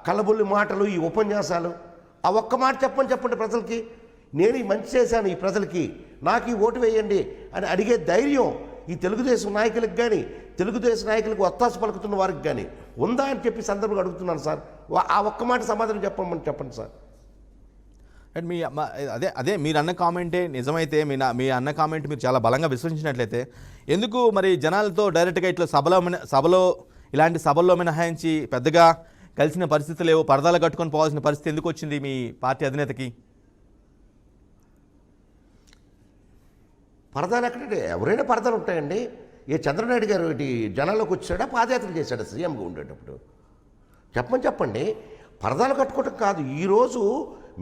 కలబొల్లి మాటలు, ఈ ఉపన్యాసాలు? ఆ ఒక్క మాట చెప్పండి ప్రజలకి. నేను ఈ మంచి చేశాను ఈ ప్రజలకి, నాకు ఈ ఓటు వేయండి అని అడిగే ధైర్యం ఈ తెలుగుదేశం నాయకులకు కానీ, తెలుగుదేశం నాయకులకు ఒత్తాసు పలుకుతున్న వారికి కానీ ఉందా అని చెప్పి సందర్భంగా అడుగుతున్నాను సార్. ఆ ఒక్క మాట సమాధానం చెప్పండి సార్. అండ్ అదే మీరు అన్న కామెంటే నిజమైతే, మీ అన్న కామెంట్ మీరు చాలా బలంగా విశ్వసించినట్లయితే, ఎందుకు మరి జనాలతో డైరెక్ట్గా ఇట్లా సభలో ఇలాంటి సభల్లో మినహాయించి పెద్దగా కలిసిన పరిస్థితి లేవు, పరదాలు కట్టుకొని పోవాల్సిన పరిస్థితి ఎందుకు వచ్చింది మీ పార్టీ అధినేతకి? పరదాలు ఎక్కడంటే ఎవరైనా పరదాలు ఉంటాయండి. చంద్రనాయుడు గారు జనాల్లోకి వచ్చాడా, పాదయాత్ర చేశాడా సీఎంగా ఉండేటప్పుడు? చెప్పండి. పరదాలు కట్టుకోవటం కాదు. ఈరోజు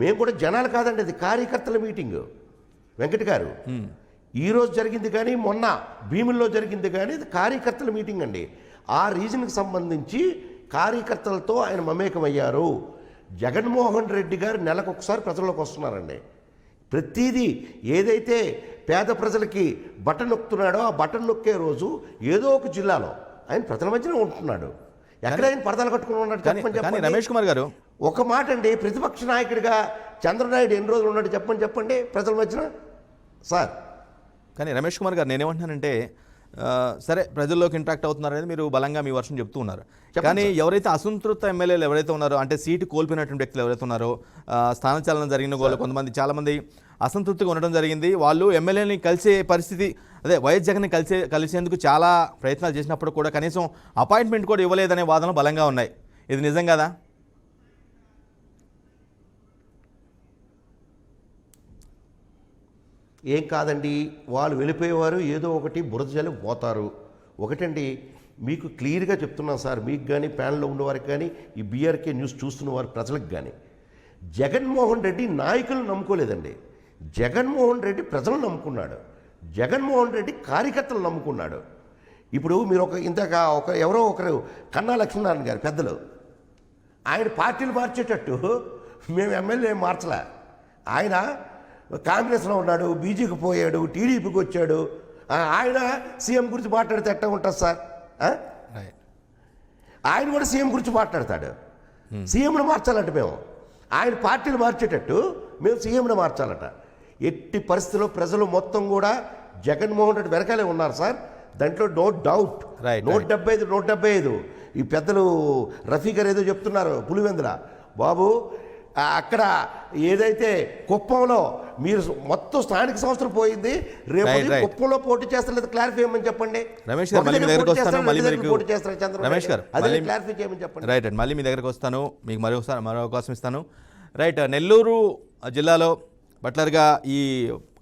మేము కూడా జనాలు కాదండి, అది కార్యకర్తల మీటింగ్. వెంకట గారు, ఈరోజు జరిగింది కానీ మొన్న భీముల్లో జరిగింది కానీ ఇది కార్యకర్తల మీటింగ్ అండి. ఆ రీజన్కి సంబంధించి కార్యకర్తలతో ఆయన మమేకమయ్యారు. జగన్మోహన్ రెడ్డి గారు నెలకొకసారి ప్రజల్లోకి వస్తున్నారండి. ప్రతిదీ ఏదైతే పేద ప్రజలకి బటన్ నొక్కుతున్నాడో ఆ బటన్ నొక్కే రోజు ఏదో ఒక జిల్లాలో ఆయన ప్రజల మధ్యన ఉంటున్నాడు. ఎక్కడ ఆయన పరదాలు కట్టుకుని ఉన్నాడు చెప్పండి. రమేష్ కుమార్ గారు, ఒక మాట అండి, ప్రతిపక్ష నాయకుడిగా చంద్రనాయుడు ఎన్ని రోజులు ఉన్నాడు చెప్పండి ప్రజల మధ్యన సార్. కానీ రమేష్ కుమార్ గారు, నేనేమంటున్నానంటే, సరే ప్రజల్లోకి ఇంట్రాక్ట్ అవుతున్నారనేది మీరు బలంగా మీ వర్షం చెప్తూ ఉన్నారు. కానీ ఎవరైతే అసంతృప్త ఎమ్మెల్యేలు ఎవరైతే ఉన్నారో, అంటే సీటు కోల్పోయినటువంటి వ్యక్తులు ఎవరైతే ఉన్నారో, స్థానచలనం జరిగిన వాళ్ళు చాలామంది అసంతృప్తిగా ఉండడం జరిగింది. వాళ్ళు ఎమ్మెల్యేని కలిసే పరిస్థితి, వైఎస్ జగన్ని కలిసేందుకు చాలా ప్రయత్నాలు చేసినప్పుడు కూడా కనీసం అపాయింట్మెంట్ కూడా ఇవ్వలేదనే వాదనలు బలంగా ఉన్నాయి. ఇది నిజం కదా? ఏం కాదండి, వాళ్ళు వెళ్ళిపోయేవారు ఏదో ఒకటి బురద జల్లి పోతారు. ఒకటండి, మీకు క్లియర్గా చెప్తున్నాను సార్, మీకు కానీ ప్యానల్లో ఉన్నవారికి కానీ, ఈ బీఆర్కే న్యూస్ చూస్తున్న వారి ప్రజలకు కానీ, జగన్మోహన్ రెడ్డి నాయకులను నమ్ముకోలేదండి. జగన్మోహన్ రెడ్డి ప్రజలను నమ్ముకున్నాడు. జగన్మోహన్ రెడ్డి కార్యకర్తలు నమ్ముకున్నాడు. ఇప్పుడు మీరు ఎవరో ఒకరు కన్నా లక్ష్మీనారాయణ గారు పెద్దలు, ఆయన పార్టీలు మార్చేటట్టు మేము ఎమ్మెల్యే మార్చలే. ఆయన కాంగ్రెస్లో ఉన్నాడు, బీజేపీకి పోయాడు, టీడీపీకి వచ్చాడు. ఆయన సీఎం గురించి మాట్లాడితే ఎట్టా ఉంటుంది సార్? ఆయన కూడా సీఎం గురించి మాట్లాడతాడు. సీఎంను మార్చాలంట మేము, ఆయన పార్టీలు మార్చేటట్టు మేము సీఎంను మార్చాలట. ఎట్టి పరిస్థితుల్లో ప్రజలు మొత్తం కూడా జగన్మోహన్ రెడ్డి వెనకాలే ఉన్నారు సార్, దాంట్లో నో డౌట్. 175 ఈ పెద్దలు రఫీ గారు ఏదో చెప్తున్నారు పులివెందుల బాబు, అక్కడ ఏదైతే కుప్పంలో మీరు మొత్తం స్థానిక సంస్థలు పోయింది, రేపు Right, right. కుప్పంలో పోటీ చేస్తారు లేదా క్లారిఫై చేయమని చెప్పండి. రమేష్ గారు, ఒక మళ్ళీ మీ దగ్గర దగ్గరకు పోటీ వస్తాను, చేస్తారు, మళ్ళీ రెండు దగ్గర మీకు పోటీ చేస్తారు చంద్రబాబు రమేష్ గారు, అదే మళ్ళీ క్లారిఫై చేయమని చెప్పండి. రైట్ అండి, మళ్ళీ మీ దగ్గరకు వస్తాను, మీకు మరో అవకాశం ఇస్తాను. రైట్, నెల్లూరు జిల్లాలో బట్లర్గా ఈ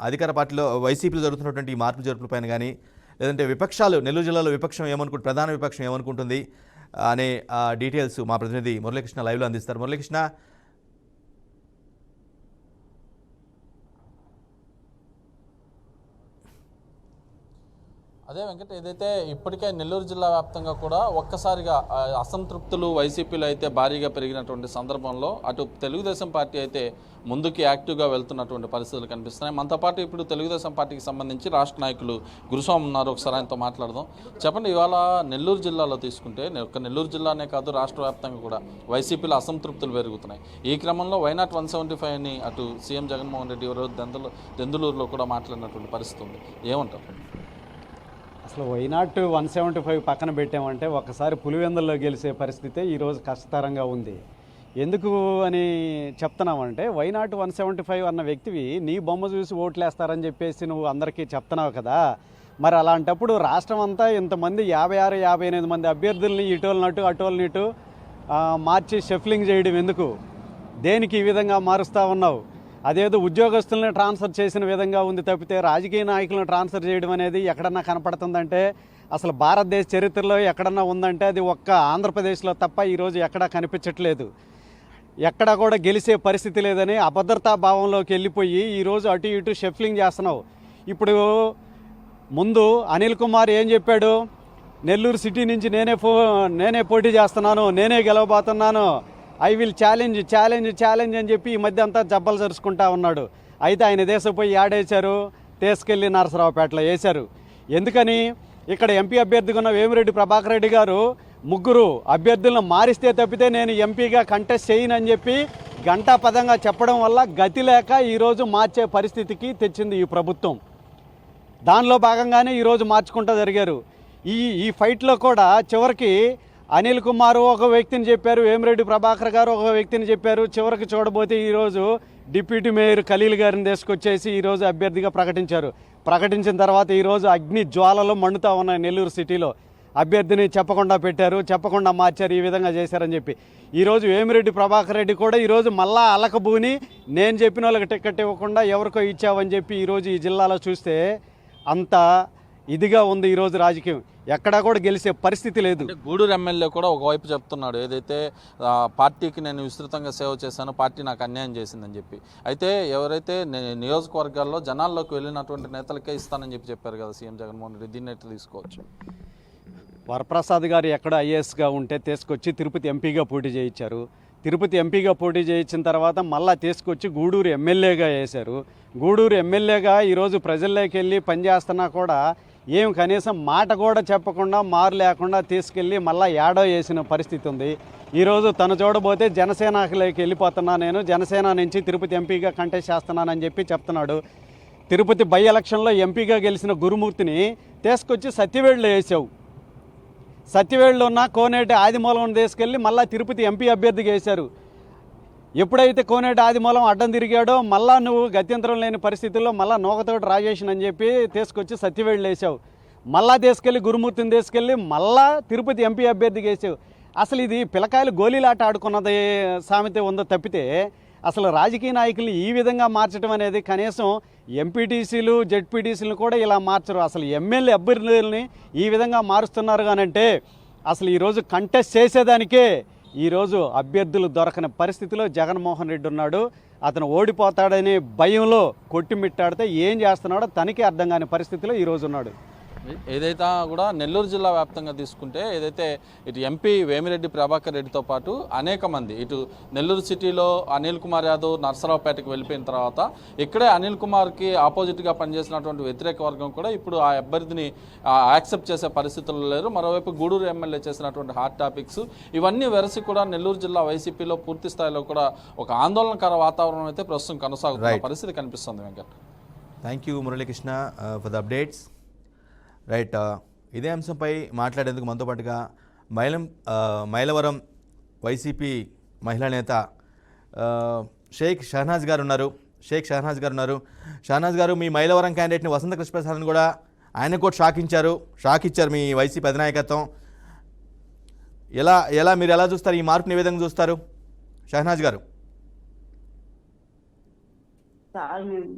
అధికార పార్టీలో వైసీపీలో జరుగుతున్నటువంటి ఈ మార్పు జరుపులపైన కానీ, లేదంటే విపక్షాలు నెల్లూరు జిల్లాలో ప్రధాన విపక్షం ఏమనుకుంటుంది అనే డీటెయిల్స్ మా ప్రతినిధి మురళీకృష్ణ లైవ్లో అందిస్తారు. మురళీకృష్ణ, అదే వెంకట్, ఏదైతే ఇప్పటికే నెల్లూరు జిల్లా వ్యాప్తంగా కూడా ఒక్కసారిగా అసంతృప్తులు వైసీపీలో అయితే భారీగా పెరిగినటువంటి సందర్భంలో అటు తెలుగుదేశం పార్టీ అయితే ముందుకి యాక్టివ్గా వెళ్తున్నటువంటి పరిస్థితులు కనిపిస్తున్నాయి. మనతో పాటు ఇప్పుడు తెలుగుదేశం పార్టీకి సంబంధించి రాష్ట్ర నాయకులు గురుస్వామి ఉన్నారు, ఒకసారి ఆయనతో మాట్లాడదాం. చెప్పండి, ఇవాళ నెల్లూరు జిల్లాలో తీసుకుంటే ఒక నెల్లూరు జిల్లానే కాదు రాష్ట్ర వ్యాప్తంగా కూడా వైసీపీలో అసంతృప్తులు పెరుగుతున్నాయి. ఈ క్రమంలో వైనాట్ 175 అని అటు సీఎం జగన్మోహన్ రెడ్డి ఎవరో దెందులూరులో కూడా మాట్లాడినటువంటి పరిస్థితి ఉంది, ఏమంటారు? అసలు వైనాట్ 175 పక్కన పెట్టామంటే ఒకసారి పులివెందుల్లో గెలిచే పరిస్థితే ఈరోజు కష్టతరంగా ఉంది. ఎందుకు అని చెప్తున్నామంటే, వైనాట్ 175 అన్న వ్యక్తివి నీ బొమ్మ చూసి ఓట్లేస్తారని చెప్పేసి నువ్వు అందరికీ చెప్తున్నావు కదా. మరి అలాంటప్పుడు రాష్ట్రం అంతా ఇంతమంది 56, 58 మంది అభ్యర్థుల్ని ఇటోలనట్టు అటోలనిటు మార్చి షఫ్లింగ్ చేయడం ఎందుకు? దేనికి ఈ విధంగా మారుస్తూ ఉన్నావు? అదేదో ఉద్యోగస్తులను ట్రాన్స్ఫర్ చేసిన విధంగా ఉంది తప్పితే రాజకీయ నాయకులను ట్రాన్స్ఫర్ చేయడం అనేది ఎక్కడన్నా కనపడుతుందంటే, అసలు భారతదేశ చరిత్రలో ఎక్కడన్నా ఉందంటే అది ఒక్క ఆంధ్రప్రదేశ్లో తప్ప ఈరోజు ఎక్కడా కనిపించట్లేదు. ఎక్కడా కూడా గెలిచే పరిస్థితి లేదని అభద్రతా భావంలోకి వెళ్ళిపోయి ఈరోజు అటు ఇటు షఫ్లింగ్ చేస్తున్నావు. ఇప్పుడు ముందు అనిల్ కుమార్ ఏం చెప్పాడు? నెల్లూరు సిటీ నుంచి నేనే పోటీ చేస్తున్నాను, నేనే గెలవబోతున్నాను, I will challenge challenge challenge అని చెప్పి ఈ మధ్య అంతా జబ్బలు జరుచుకుంటా ఉన్నాడు. అయితే ఆయన దేశం పోయి యాడేశారు, తీసుకెళ్ళి నరసరావుపేటలో వేశారు. ఎందుకని? ఇక్కడ ఎంపీ అభ్యర్థిగా ఉన్న వేమిరెడ్డి ప్రభాకర్ రెడ్డి గారు ముగ్గురు అభ్యర్థులను మారిస్తే తప్పితే నేను ఎంపీగా కంటెస్ట్ చేయనని చెప్పి ఘంటాపదంగా చెప్పడం వల్ల గతి లేక ఈరోజు మార్చే పరిస్థితికి తెచ్చింది ఈ ప్రభుత్వం. దానిలో భాగంగానే ఈరోజు మార్చుకుంటూ జరిగారు. ఈ ఫైట్లో కూడా చివరికి అనిల్ కుమార్ ఒక వ్యక్తిని చెప్పారు, వేమిరెడ్డి ప్రభాకర్ గారు ఒక వ్యక్తిని చెప్పారు. చివరికి చూడబోతే ఈరోజు డిప్యూటీ మేయర్ ఖలీల్ గారిని తీసుకొచ్చేసి ఈరోజు అభ్యర్థిగా ప్రకటించారు. ప్రకటించిన తర్వాత ఈరోజు అగ్ని జ్వాలలో మండుతూ ఉన్నాయి నెల్లూరు సిటీలో. అభ్యర్థిని చెప్పకుండా పెట్టారు, చెప్పకుండా మార్చారు, ఈ విధంగా చేశారని చెప్పి ఈరోజు వేమిరెడ్డి ప్రభాకర్ రెడ్డి కూడా ఈరోజు మళ్ళా అలకబూని నేను చెప్పిన వాళ్ళకి టికెట్ ఇవ్వకుండా ఎవరికో ఇచ్చావని చెప్పి ఈరోజు ఈ జిల్లాలో చూస్తే అంత ఇదిగా ఉంది ఈరోజు రాజకీయం. ఎక్కడా కూడా గెలిచే పరిస్థితి లేదు. గూడూరు ఎమ్మెల్యే కూడా ఒకవైపు చెప్తున్నాడు, ఏదైతే పార్టీకి నేను విస్తృతంగా సేవ చేశాను, పార్టీ నాకు అన్యాయం చేసిందని చెప్పి. అయితే ఎవరైతే నియోజకవర్గాల్లో జనాల్లోకి వెళ్ళినటువంటి నేతలకే ఇస్తానని చెప్పారు కదా సీఎం జగన్మోహన్ రెడ్డి, దీన్ని ఎట్లా తీసుకోవచ్చు? వరప్రసాద్ గారు ఎక్కడ ఐఏఎస్గా ఉంటే తీసుకొచ్చి తిరుపతి ఎంపీగా పోటీ చేయించారు. తిరుపతి ఎంపీగా పోటీ చేయించిన తర్వాత మళ్ళా తీసుకొచ్చి గూడూరు ఎమ్మెల్యేగా వేశారు. గూడూరు ఎమ్మెల్యేగా ఈరోజు ప్రజల్లోకి వెళ్ళి పనిచేస్తున్నా కూడా ఏం కనీసం మాట కూడా చెప్పకుండా మారు లేకుండా తీసుకెళ్ళి మళ్ళీ ఏడో వేసిన పరిస్థితి ఉంది. ఈరోజు తను చూడబోతే జనసేనలోకి వెళ్ళిపోతున్నా, నేను జనసేన నుంచి తిరుపతి ఎంపీగా కంటెస్ట్ చేస్తున్నానని చెప్పి చెప్తున్నాడు. తిరుపతి బై ఎలక్షన్లో ఎంపీగా గెలిచిన గురుమూర్తిని తీసుకొచ్చి సత్యవేడులో వేసావు. సత్యవేడులో ఉన్న కోనేటి ఆదిమూలం తీసుకెళ్ళి మళ్ళీ తిరుపతి ఎంపీ అభ్యర్థిగా వేశారు. ఎప్పుడైతే కోనేటి ఆదిమూలం అడ్డం తిరిగాడో మళ్ళా నువ్వు గత్యంతరం లేని పరిస్థితుల్లో మళ్ళీ నూకతోటి రాజేషన్ అని చెప్పి తీసుకొచ్చి సత్యవేడులో వేసావు. మళ్ళా తీసుకెళ్ళి గురుమూర్తిని తీసుకెళ్ళి మళ్ళా తిరుపతి ఎంపీ అభ్యర్థిగా వేసావు. అసలు ఇది పిల్లకాయలు గోళీలాట ఆడుకున్నది సామెత ఉందో తప్పితే అసలు రాజకీయ నాయకులు ఈ విధంగా మార్చడం అనేది కనీసం ఎంపీటీసీలు జెడ్పీటీసీలను కూడా ఇలా మార్చరు. అసలు ఎమ్మెల్యే అభ్యర్థులని ఈ విధంగా మారుస్తున్నారు కానంటే అసలు ఈరోజు కంటెస్ట్ చేసేదానికే ఈరోజు అభ్యర్థులు దొరకని పరిస్థితిలో జగన్మోహన్ రెడ్డి ఉన్నాడు. అతను ఓడిపోతాడనే భయంలో కొట్టిమిట్టాడితే ఏం చేస్తున్నాడో తనకే అర్థం కాని పరిస్థితిలో ఈరోజు ఉన్నాడు. ఏదైతే కూడా నెల్లూరు జిల్లా వ్యాప్తంగా తీసుకుంటే ఏదైతే ఇటు ఎంపీ వేమిరెడ్డి ప్రభాకర్ రెడ్డితో పాటు అనేక మంది ఇటు నెల్లూరు సిటీలో అనిల్ కుమార్ యాదవ్ నర్సరావుపేటకు వెళ్ళిపోయిన తర్వాత ఇక్కడే అనిల్ కుమార్కి ఆపోజిట్గా పనిచేసినటువంటి వ్యతిరేక వర్గం కూడా ఇప్పుడు ఆ అభ్యర్థిని యాక్సెప్ట్ చేసే పరిస్థితుల్లో లేరు. మరోవైపు గూడూరు ఎమ్మెల్యే చేసినటువంటి హాట్ టాపిక్స్ ఇవన్నీ వెరసి కూడా నెల్లూరు జిల్లా వైసీపీలో పూర్తి స్థాయిలో కూడా ఒక ఆందోళనకర వాతావరణం అయితే ప్రస్తుతం కొనసాగుతున్న పరిస్థితి కనిపిస్తుంది. Venkat, thank you Muralikrishna for the updates. Right, ఇదే అంశంపై మాట్లాడేందుకు మనతో పాటుగా మైలవరం వైసీపీ మహిళా నేత షేక్ షహనాజ్ గారు ఉన్నారు. షహనాజ్ గారు, మీ మైలవరం క్యాండిడేట్ని వసంత కృష్ణప్రసాద్ని కూడా ఆయన కూడా షాక్ ఇచ్చారు మీ వైసీపీ అధినాయకత్వం. మీరు ఎలా చూస్తారు? ఈ మార్పుని ఏ విధంగా చూస్తారు షహనాజ్ గారు? సార్, మేము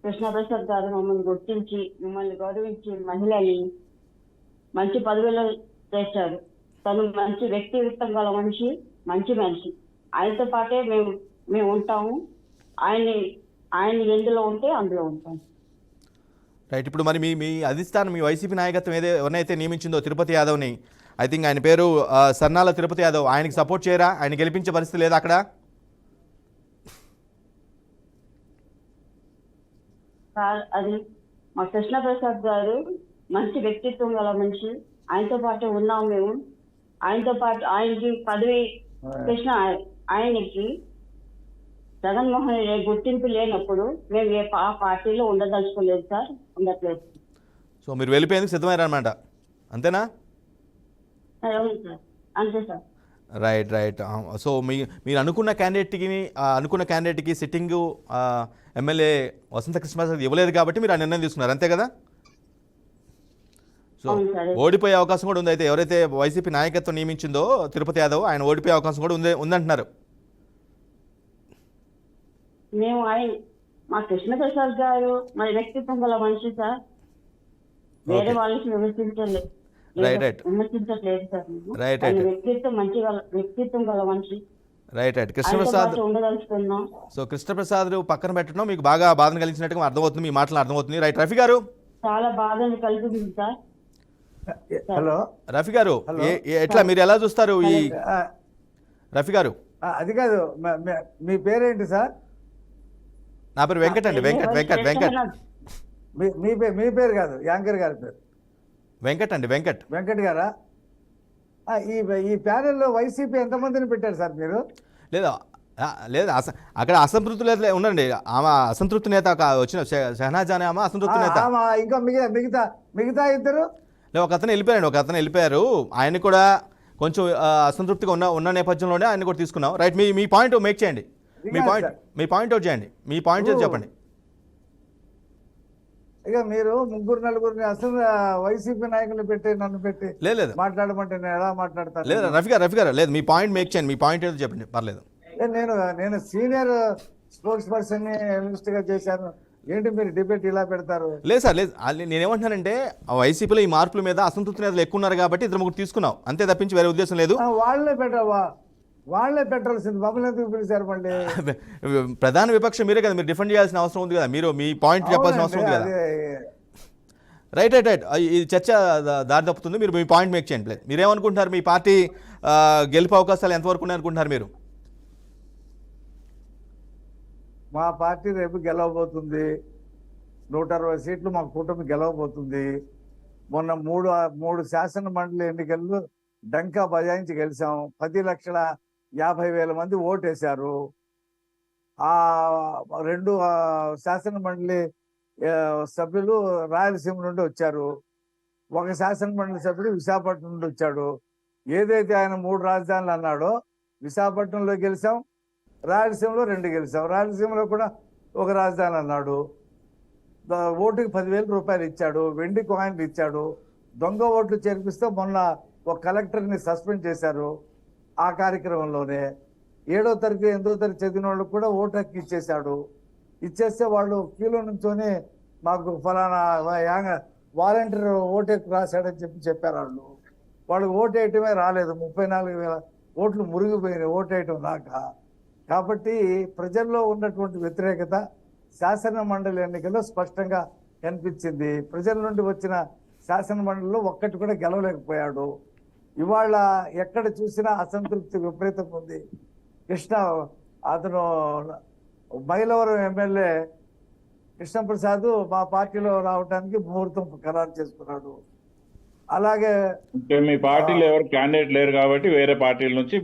కృష్ణప్రసాద్ గారు మమ్మల్ని గుర్తించి మిమ్మల్ని గౌరవించి మహిళని మంచి పదవిలో చేశారు. తను మంచి వ్యక్తిత్వం గల మనిషి, మంచి మనిషి. ఆయనతో పాటే మేము ఉంటాము. ఆయన ఎందులో ఉంటే అందులో ఉంటాం. రైట్. ఇప్పుడు మరి మీ అధిష్టానం, మీ వైసీపీ నాయకత్వం ఎవరినైతే నియమించిందో తిరుపతి యాదవ్ని, ఐ థింక్ ఆయన పేరు సన్నాల తిరుపతి యాదవ్, ఆయనకి సపోర్ట్ చేయరా? ఆయన గెలిపించే పరిస్థితి లేదా అక్కడ? సార్, అది మా కృష్ణప్రసాద్ గారు మంచి వ్యక్తిత్వం గల మనిషి. ఆయనతో పాటు ఉన్నాం మేము. ఆయనతో పాటు ఆయనకి పదవి ఆయనకి జగన్మోహన్ రెడ్డి గుర్తింపు లేనప్పుడు మేము ఏ పార్టీలో ఉండదలుచుకోలేదు సార్, ఉండట్లేదు. సో మీరు వెళ్ళిపోయేందుకు సిద్ధమయ్యారన్నమాట, అంతేనా? అవును సార్, అంతే సార్. రైట్. సో మీరు అనుకున్న క్యాండిడేట్కి సిట్టింగ్ ఎమ్మెల్యే వసంత కృష్ణప్రసాద్ ఇవ్వలేదు కాబట్టి మీరు ఆ నిర్ణయం తీసుకున్నారు, అంతే కదా? సో ఓడిపోయే అవకాశం కూడా ఉంది. అయితే ఎవరైతే వైసీపీ నాయకత్వం నియమించిందో తిరుపతి యాదవ్, ఆయన ఓడిపోయే అవకాశం కూడా ఉందంటున్నారు. మేము మా కృష్ణప్రసాద్ గారు మరి వ్యక్తిత్వం గల మనిషి సార్, వేరే వాళ్ళకి విమర్శించట్లేదు సార్. వ్యక్తిత్వం గల మనిషి. రైట్. కృష్ణప్రసాద్ పక్కన పెట్టడం మీకు బాగా బాధను కలిగించినట్టుగా అర్థమవుతుంది, మీ మాటలు అర్థమవుతుంది. రైట్. రఫీ గారు, చాలా బాధను కలిగింది సార్. హలో రఫీ గారు, ఎట్లా మీరు ఎలా చూస్తారు ఈ రఫీ గారు? అది కాదు, మీ పేరేంటి సార్? నా పేరు వెంకట్ అండి. వెంకట్. మీ పేరు కాదు, యాంకర్ గారి పేరు వెంకట్ అండి. వెంకట్ గారా? ఈ ప్యానెల్లో వైసీపీ ఎంతమందిని పెట్టారు సార్ మీరు? లేదు అక్కడ అసంతృప్తి ఉండండి. ఆమె అసంతృప్తి నేత వచ్చిన షహనాజ్ అనే ఆమె అసంతృప్తి నేత. ఇంకా మిగతా ఇద్దరు ఒక అతను వెళ్ళిపోయారు. ఆయన కూడా కొంచెం అసంతృప్తిగా ఉన్న నేపథ్యంలోనే ఆయన కూడా తీసుకున్నాం. రైట్. మీ పాయింట్ మేక్ చేయండి. మీ పాయింట్ అవుట్ చేయండి. మీ పాయింట్ చెప్పండి. ఇక మీరు ముగ్గురు నలుగురిని అసలు వైసీపీ నాయకులు పెట్టి నన్ను పెట్టి లేదు మాట్లాడమంటే నేను ఎలా మాట్లాడతాను? లేదు రఫీ గారు లేదు, మీ పాయింట్ మేక్ చేయండి. మీ పాయింట్ ఏదో చెప్పండి, పర్లేదు. నేను సీనియర్ స్పోర్ట్స్ పర్సన్ ని అనలిస్ట్ గా చేశాను. ఏంటి మీరు డిబేట్ ఇలా పెడతారు? లేదు సార్, లేదు. నేనేమంటున్నానంటే వైసీపీలో ఈ మార్పుల మీద అసంతృప్తి నేతలు ఎక్కువ ఉన్నారు కాబట్టి ఇద్దరు ముగ్గురు తీసుకున్నాం, అంతే తప్పించి వేరే ఉద్దేశం లేదు. వాళ్ళే పెట్టాల్సింది, మమ్మల్ని ఎందుకు పిలిచారు మళ్ళీ? ప్రధాన విపక్షం మీరే కదా, మీరు డిఫెండ్ చేయాల్సిన అవసరం ఉంది కదా, మీరు మీ పాయింట్ చెప్పాల్సిన అవసరం ఉంది కదా. రైట్. ఈ చర్చ దారి తప్పుతుంది. మీరు మీ పాయింట్ మేక్ చేయండి. మీరేమనుకుంటున్నారు? మీ పార్టీ గెలుపు అవకాశాలు ఎంతవరకు ఉన్నాయనుకుంటున్నారు మీరు? మా పార్టీ రేపు గెలవబోతుంది. 160 సీట్లు మా కూటమి గెలవబోతుంది. మొన్న మూడు శాసన మండలి ఎన్నికల్లో డంకా బజాయించి గెలిచాం. 10,50,000 మంది ఓటేశారు. ఆ 2 శాసన మండలి సభ్యులు రాయలసీమ నుండి వచ్చారు. ఒక శాసన మండలి సభ్యుడు విశాఖపట్నం నుండి వచ్చాడు. ఏదైతే ఆయన 3 రాజధానులు అన్నాడో విశాఖపట్నంలో గెలిచాం, రాయలసీమలో 2 గెలిచాం. రాయలసీమలో కూడా ఒక రాజధాని అన్నాడు. ఓటుకి 10,000 రూపాయలు ఇచ్చాడు, వెండి కాయిన్లు ఇచ్చాడు. దొంగ ఓట్లు చేర్పిస్తే మొన్న ఒక కలెక్టర్ని సస్పెండ్ చేశారు. ఆ కార్యక్రమంలోనే 7వ తరగతి 8వ తరగతి చదివిన వాళ్ళకు కూడా ఓటు హక్కు ఇచ్చేశాడు. ఇచ్చేస్తే వాళ్ళు క్యూలో నుంచొని మాకు ఫలానా వాలంటీర్ ఓటు హక్కు రాశాడని చెప్పారు. వాళ్ళకి ఓటు వేయటమే రాలేదు. 34,000 ఓట్లు మురిగిపోయినాయి ఓటు వేయటం రాక. కాబట్టి ప్రజల్లో ఉన్నటువంటి వ్యతిరేకత శాసన మండలి ఎన్నికల్లో స్పష్టంగా కనిపించింది. ప్రజల నుండి వచ్చిన శాసన మండలిలో ఒక్కటి కూడా గెలవలేకపోయాడు. ఇవాళ ఎక్కడ చూసినా అసంతృప్తి విపరీతం ఉంది. అతను మైలవరం ఎమ్మెల్యే కృష్ణప్రసాద్ మా పార్టీలో రావడానికి ముహూర్తం ఖరారు చేసుకున్నాడు. అలాగే మీ పార్టీలో ఎవరు క్యాండిడేట్ లేరు కాబట్టి వేరే పార్టీల నుంచి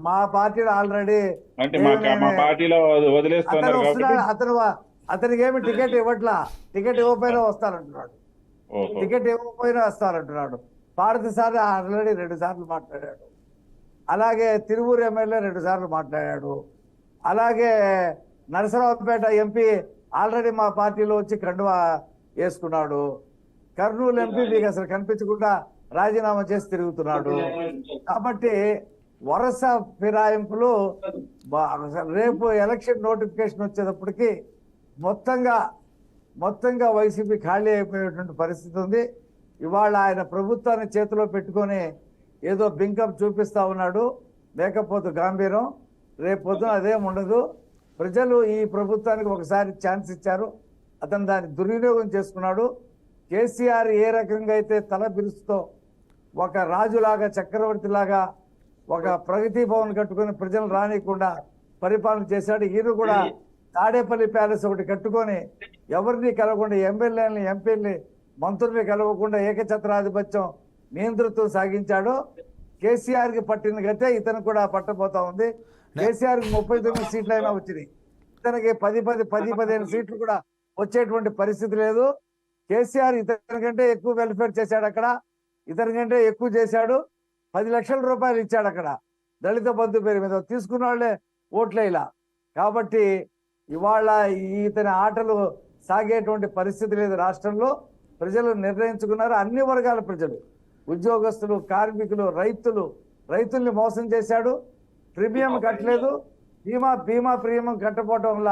మా పార్టీలో ఆల్రెడీ అంటే మా పార్టీలో వదిలేస్తున్నారు కాబట్టి అతనికి ఏమి టికెట్ ఇవ్వట్లా. టికెట్ ఇవ్వకపోయినా వస్తానంటున్నాడు. టికెట్ ఇవ్వకపోయినా వస్తానంటున్నాడు. పార్థసారి ఆల్రెడీ 2 సార్లు మాట్లాడాడు. అలాగే తిరువూరు ఎమ్మెల్యే 2 సార్లు మాట్లాడాడు. అలాగే నరసరావుపేట ఎంపీ ఆల్రెడీ మా పార్టీలో వచ్చి కండువా వేసుకున్నాడు. కర్నూలు ఎంపీ మీకు అసలు కనిపించకుండా రాజీనామా చేసి తిరుగుతున్నాడు. కాబట్టి వరుస ఫిరాయింపులు రేపు ఎలక్షన్ నోటిఫికేషన్ వచ్చేటప్పటికి మొత్తంగా వైసీపీ ఖాళీ అయిపోయేటువంటి పరిస్థితి ఉంది. ఇవాళ ఆయన ప్రభుత్వాన్ని చేతిలో పెట్టుకొని ఏదో బింకం చూపిస్తా ఉన్నాడు, లేకపోతే గాంభీర్యం. రేపు పొద్దున అదేం ఉండదు. ప్రజలు ఈ ప్రభుత్వానికి ఒకసారి ఛాన్స్ ఇచ్చారు, అతను దాన్ని దుర్వినియోగం చేసుకున్నాడు. కేసీఆర్ ఏ రకంగా అయితే తల బిరుస్తూ ఒక రాజులాగా చక్రవర్తిలాగా ఒక ప్రగతి భవన్ కట్టుకొని ప్రజలు రానియకుండా పరిపాలన చేశాడు. ఈయన కూడా తాడేపల్లి ప్యాలెస్ ఒకటి కట్టుకొని ఎవరిని కలవకుండా ఎమ్మెల్యేలని ఎంపీలని మంత్రుల్ని కలవకుండా ఏకఛత్రాధిపత్యం నియంతృత్వం సాగించాడు. కేసీఆర్కి పట్టిన గతే ఇతను కూడా పట్టబోతా ఉంది. కేసీఆర్కి 39 సీట్లు అయినా వచ్చినాయి, ఇతనికి 15 సీట్లు కూడా వచ్చేటువంటి పరిస్థితి లేదు. కేసీఆర్ ఇతని కంటే ఎక్కువ వెల్ఫేర్ చేశాడు, అక్కడ ఇతని కంటే ఎక్కువ చేశాడు. 10 లక్షల రూపాయలు ఇచ్చాడు అక్కడ దళిత బంధు పేరు మీద, తీసుకున్న వాళ్ళే ఓట్లే ఇలా. కాబట్టి ఇవాళ ఇతని ఆటలు సాగేటువంటి పరిస్థితి లేదు రాష్ట్రంలో. ప్రజలు నిర్ణయించుకున్నారు, అన్ని వర్గాల ప్రజలు, ఉద్యోగస్తులు, కార్మికులు, రైతుల్ని మోసం చేశాడు. ప్రీమియం కట్టలేదు, బీమా ప్రీమియం కట్టపోవటం వల్ల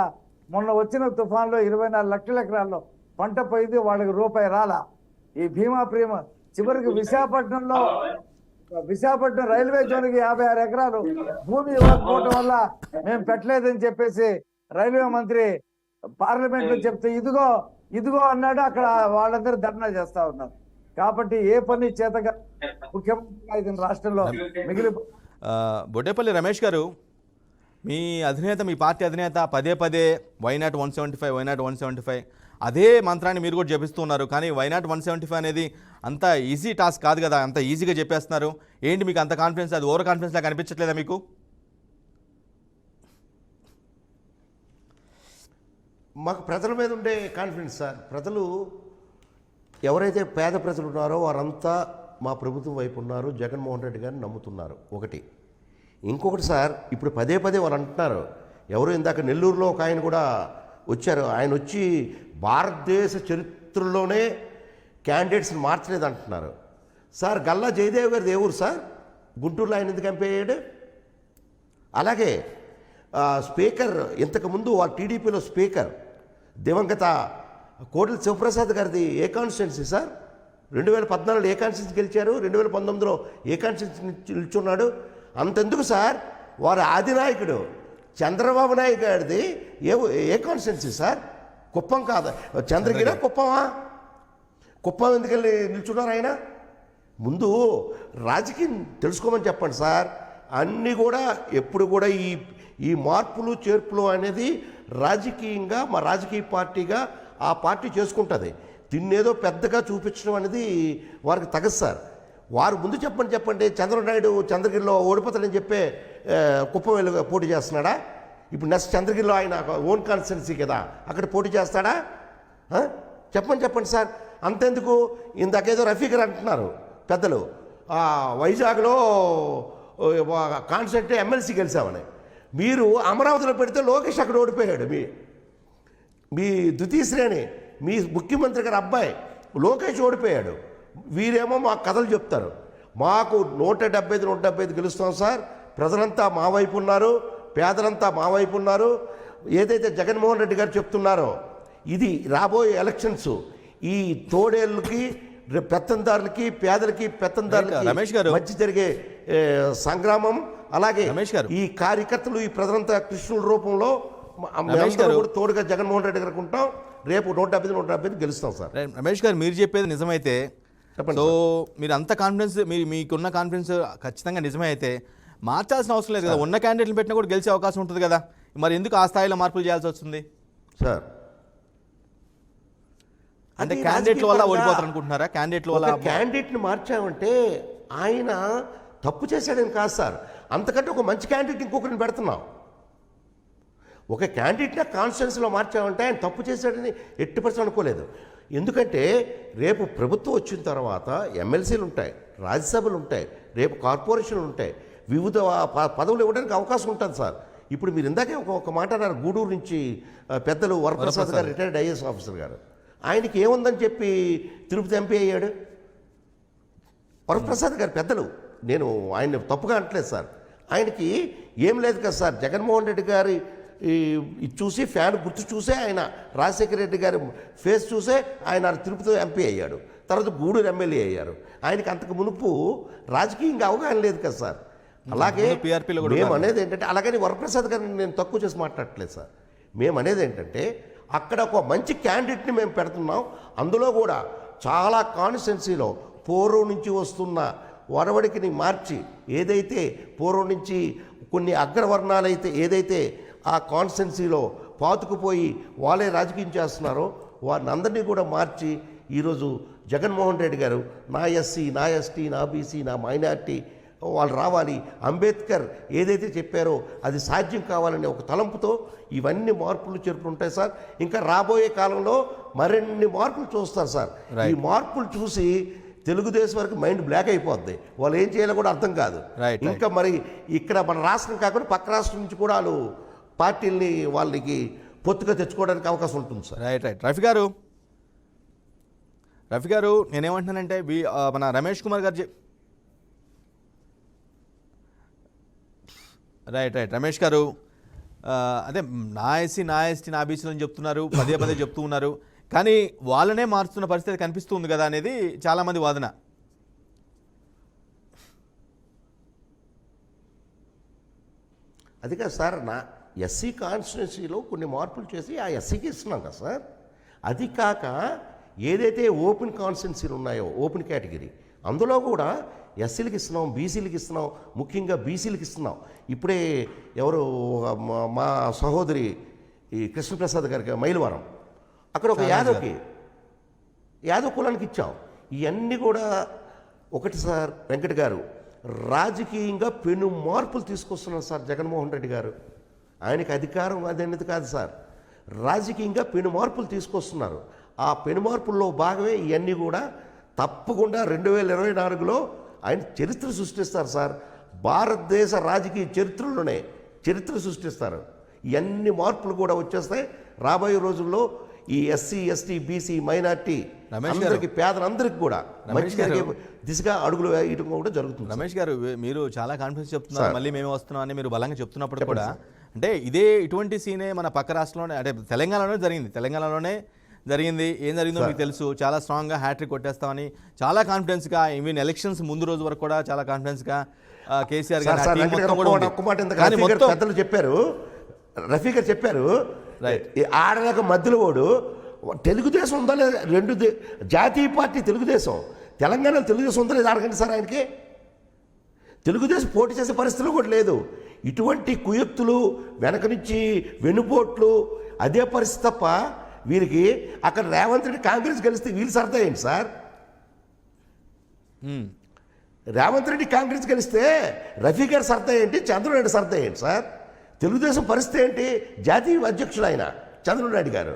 మొన్న వచ్చిన తుఫాన్లో 24 లక్షల ఎకరాల్లో పంట పోయింది, వాళ్ళకి రూపాయి రాలా. ఈ బీమా ప్రీమియం చివరికి విశాఖపట్నం రైల్వే జోన్కి 56 ఎకరాలు భూమి ఇవ్వకపోవటం వల్ల మేము పెట్టలేదని చెప్పేసి రైల్వే మంత్రి పార్లమెంట్ లో చెప్తే ఇదిగో అన్నాడు. అక్కడ వాళ్ళందరూ ధర్నా చేస్తా ఉన్నారు. కాబట్టి ఏ పని చేతగా ముఖ్యమంత్రి రాష్ట్రంలో మిగిలి. బొడ్డేపల్లి రమేష్ గారు, మీ అధినేత, మీ పార్టీ అధినేత పదే వైనాట్ 175 అదే మంత్రాన్ని మీరు కూడా జపిస్తున్నారు. కానీ వైనాట్ 175 అనేది అంత ఈజీ టాస్క్ కాదు కదా, అంత ఈజీగా చెప్పేస్తున్నారు. ఏంటి మీకు అంత కాన్ఫిడెన్స్? అది ఓవర్ కాన్ఫిడెన్స్ లాగా కనిపించట్లేదా మీకు? మాకు ప్రజల మీద ఉండే కాన్ఫిడెన్స్ సార్. ప్రజలు ఎవరైతే పేద ప్రజలు ఉన్నారో వారంతా మా ప్రభుత్వం వైపు ఉన్నారు, జగన్మోహన్ రెడ్డి గారిని నమ్ముతున్నారు. ఒకటి. ఇంకొకటి సార్, ఇప్పుడు పదే వాళ్ళు అంటున్నారు, ఎవరు ఇందాక నెల్లూరులో ఒక ఆయన కూడా వచ్చారు, ఆయన వచ్చి భారతదేశ చరిత్రలోనే క్యాండిడేట్స్ని మార్చలేదు అంటున్నారు. సార్ గల్లా జయదేవ్ గారిది ఏ ఊరు సార్? గుంటూరులో ఆయన ఎందుకు ఎంపీ అయ్యాడు? అలాగే స్పీకర్ ఇంతకుముందు వాళ్ళ టీడీపీలో స్పీకర్ దివంగత కోటల శివప్రసాద్ గారిది ఏ కాన్స్టిట్యున్సీ సార్? 2014లో ఏ కాన్స్టిట్యున్సీ గెలిచారు, 2019లో ఏ కాన్స్టిట్యున్సీ నిల్చున్నాడు? అంతెందుకు సార్, వారి ఆదినాయకుడు చంద్రబాబు నాయుడు గారిది ఏ కాన్స్టిట్యున్సీ సార్? కుప్పం కాదా? చంద్రగిరి కుప్పమా? కుప్పం ఎందుకెళ్ళి నిల్చున్నారు ఆయన? ముందు రాజకీయం తెలుసుకోమని చెప్పండి సార్. అన్నీ కూడా ఎప్పుడు కూడా ఈ మార్పులు చేర్పులు అనేది రాజకీయంగా మా రాజకీయ పార్టీగా ఆ పార్టీ చేసుకుంటుంది. దీన్నేదో పెద్దగా చూపించడం అనేది వారికి తగదు సార్. వారు ముందు చెప్పండి చంద్రబాబు చంద్రగిరిలో ఓడిపోతాడని చెప్పే కుప్పం వెళ్ళి పోటీ చేస్తున్నాడా? ఇప్పుడు నెక్స్ట్ చంద్రగిరిలో ఆయన ఓన్ కాన్స్టిట్యున్సీ కదా, అక్కడ పోటీ చేస్తాడా? చెప్పండి సార్. అంతెందుకు, ఇందాకేదో రఫీ గారు అంటున్నారు పెద్దలు, వైజాగ్లో కాన్స్టిట్యూట్ ఎమ్మెల్సీ గెలిచామని. మీరు అమరావతిలో పెడితే లోకేష్ అక్కడ ఓడిపోయాడు. మీ ద్వితీయ శ్రేణి, మీ ముఖ్యమంత్రి గారి అబ్బాయి లోకేష్ ఓడిపోయాడు. వీరేమో మాకు కథలు చెప్తారు. మాకు 175 గెలుస్తాం సార్. ప్రజలంతా మా వైపు ఉన్నారు, పేదలంతా మా వైపు ఉన్నారు. ఏదైతే జగన్మోహన్ రెడ్డి గారు చెప్తున్నారో, ఇది రాబోయే ఎలక్షన్స్ ఈ తోడేళ్ళకి, పెత్తందారులకి, పేదలకి, పెత్తందారులకి మధ్య జరిగే సంగ్రామం. అలాగే ఈ కార్యకర్తలు, ఈ ప్రజలంతా కృష్ణుల రూపంలో తోడుగా జగన్మోహన్ రెడ్డి గారికి ఉంటాం. రేపు 175 గెలుస్తాం సార్. రమేష్ గారు, మీరు చెప్పేది నిజమైతే, సో మీరు అంత కాన్ఫిడెన్స్, మీకున్న కాన్ఫిడెన్స్ ఖచ్చితంగా నిజమే అయితే మార్చాల్సిన అవసరం లేదు కదా. ఉన్న క్యాండిడేట్లు పెట్టినా కూడా గెలిచే అవకాశం ఉంటుంది కదా. మరి ఎందుకు ఆ స్థాయిలో మార్పులు చేయాల్సి వస్తుంది సార్? అంటే క్యాండిడేట్ల వల్ల ఓడిపోతారు అనుకుంటున్నారా? క్యాండిడేట్ని మార్చామంటే ఆయన తప్పు చేశాడని కాదు సార్. అంతకంటే ఒక మంచి క్యాండిడేట్ ఇంకొకరిని పెడుతున్నాం. ఒక క్యాండిడేట్ని కాన్స్టిట్యున్సీలో మార్చామంటే ఆయన తప్పు చేశాడని 80% అనుకోలేదు. ఎందుకంటే రేపు ప్రభుత్వం వచ్చిన తర్వాత ఎమ్మెల్సీలు ఉంటాయి, రాజ్యసభలు ఉంటాయి, రేపు కార్పొరేషన్లు ఉంటాయి. వివిధ పదవులు ఇవ్వడానికి అవకాశం ఉంటుంది సార్. ఇప్పుడు మీరు ఇందాకే ఒక మాట అన్నారు, గూడూరు నుంచి పెద్దలు వరప్రసాద్ గారు, రిటైర్డ్ ఐఏఎస్ ఆఫీసర్ గారు, ఆయనకి ఏముందని చెప్పి తిరుపతి ఎంపీ అయ్యాడు. వరప్రసాద్ గారు పెద్దలు, నేను ఆయన తప్పుగా అంటలేదు సార్, ఆయనకి ఏం లేదు కదా సార్. జగన్మోహన్ రెడ్డి గారి చూసి ఫ్యాన్ గుర్తు చూసే ఆయన, రాజశేఖర రెడ్డి గారి ఫేస్ చూసే ఆయన తిరుపతి ఎంపీ అయ్యాడు, తర్వాత గూడూరు ఎమ్మెల్యే అయ్యారు. ఆయనకి అంతకు మునుపు రాజకీయంగా అవగాహన లేదు కదా సార్. అలాగే మేము అనేది ఏంటంటే, అలాగని వరప్రసాద్ గారిని నేను తక్కువ చేసి మాట్లాడట్లేదు సార్. మేము అనేది ఏంటంటే, అక్కడ ఒక మంచి క్యాండిడేట్ని మేము పెడుతున్నాం. అందులో కూడా చాలా కాన్స్టిట్యున్సీలో పూర్వం నుంచి వస్తున్న వరవడికిని మార్చి, ఏదైతే పూర్వం నుంచి కొన్ని అగ్రవర్ణాలు అయితే ఏదైతే ఆ కాన్స్టిట్యున్సీలో పాతుకుపోయి వాళ్ళే రాజకీయం చేస్తున్నారో వారిని అందరినీ కూడా మార్చి ఈరోజు జగన్మోహన్ రెడ్డి గారు నా ఎస్సీ, నా ఎస్టీ, నా బీసీ, నా మైనార్టీ వాళ్ళు రావాలి, అంబేద్కర్ ఏదైతే చెప్పారో అది సాధ్యం కావాలనే ఒక తలంపుతో ఇవన్నీ మార్పులు చేర్పులు ఉంటాయి సార్. ఇంకా రాబోయే కాలంలో మరిన్ని మార్పులు చూస్తారు సార్. ఈ మార్పులు చూసి తెలుగుదేశం వరకు మైండ్ బ్లాక్ అయిపోద్ది, వాళ్ళు ఏం చేయాలో కూడా అర్థం కాదు. ఇంకా మరి ఇక్కడ మన రాష్ట్రం కాకుండా పక్క రాష్ట్రం నుంచి కూడా వాళ్ళు పార్టీల్ని వాళ్ళకి పొత్తుగా తెచ్చుకోవడానికి అవకాశం ఉంటుంది సార్. రైట్. రఫీ గారు నేనేమంటున్నానంటే మన రమేష్ కుమార్ గారు రైట్ రమేష్ గారు, అదే నా ఎస్సీ, నా ఎస్టీ, నా బీసీలు అని చెప్తున్నారు, పదే చెప్తూ ఉన్నారు, కానీ వాళ్ళనే మారుస్తున్న పరిస్థితి కనిపిస్తుంది కదా అనేది చాలామంది వాదన. అది కాదు సార్, నా ఎస్సీ కాన్స్టిట్యున్సీలో కొన్ని మార్పులు చేసి ఆ ఎస్సీకి ఇస్తున్నాం కదా సార్. అది కాక ఏదైతే ఓపెన్ కాన్స్టిట్యున్సీలు ఉన్నాయో, ఓపెన్ కేటగిరీ, అందులో కూడా ఎస్సీలకి ఇస్తున్నాం, బీసీలకి ఇస్తున్నాం, ముఖ్యంగా బీసీలకి ఇస్తున్నాం. ఇప్పుడే ఎవరు మా సహోదరి ఈ కృష్ణప్రసాద్ గారికి మైలవరం, అక్కడ ఒక యాదవ్ కులానికి ఇచ్చాం. ఇవన్నీ కూడా ఒకటి సార్, వెంకట గారు రాజకీయంగా పెను మార్పులు తీసుకొస్తున్నారు సార్ జగన్మోహన్ రెడ్డి గారు. ఆయనకి అధికారం అదనేది కాదు సార్, రాజకీయంగా పెను మార్పులు తీసుకొస్తున్నారు. ఆ పెను మార్పుల్లో భాగమే ఇవన్నీ కూడా. తప్పకుండా 2024లో ఆయన చరిత్ర సృష్టిస్తారు సార్. భారతదేశ రాజకీయ చరిత్రలోనే చరిత్ర సృష్టిస్తారు. ఇవన్నీ మార్పులు కూడా వచ్చేస్తాయి రాబోయే రోజుల్లో. ఈ ఎస్సీ, ఎస్టీ, బీసీ, మైనార్టీ అందరికీ, పేదలందరికీ కూడా మంచి జరిగే దిశగా అడుగులు వేయడం కూడా జరుగుతుంది. రమేష్ గారు, మీరు చాలా కాన్ఫిడెన్స్ చెప్తున్నారు, మళ్ళీ మేము వస్తున్నాం అని మీరు బలంగా చెప్తున్నప్పుడు కూడా, అంటే ఇటువంటి సీనే మన పక్క రాష్ట్రంలోనే, అంటే తెలంగాణలోనే జరిగింది. ఏం జరిగిందో మీకు తెలుసు. చాలా స్ట్రాంగ్గా హ్యాట్రిక్ కొట్టేస్తామని చాలా కాన్ఫిడెన్స్గా, ఈవెన్ ఎలక్షన్స్ ముందు రోజు వరకు కూడా చాలా కాన్ఫిడెన్స్గా కేసీఆర్ గారు పెద్దలు చెప్పారు, రఫీ గారు చెప్పారు, ఆడలేక మధ్యలో వాడు తెలుగుదేశం ఉందా లేదా, రెండు జాతీయ పార్టీ తెలుగుదేశం, తెలంగాణలో తెలుగుదేశం ఉందా లేదా అడగండి సార్. ఆయనకి తెలుగుదేశం పోటీ చేసే పరిస్థితులు కూడా లేదు. ఇటువంటి కుయుక్తులు, వెనక నుంచి వెన్నుపోట్లు, అదే పరిస్థితి తప్ప వీరికి అక్కడ రేవంత్ రెడ్డి కాంగ్రెస్ గెలిస్తే వీళ్ళు సరదా ఏంటి సార్? రేవంత్ రెడ్డి కాంగ్రెస్ గెలిస్తే రఫీ గారు సరదా ఏంటి, చంద్రబాబు నాయుడు సరదా ఏంటి సార్? తెలుగుదేశం పరిస్థితి ఏంటి? జాతీయ అధ్యక్షుడు ఆయన చంద్రబాబు నాయుడు గారు,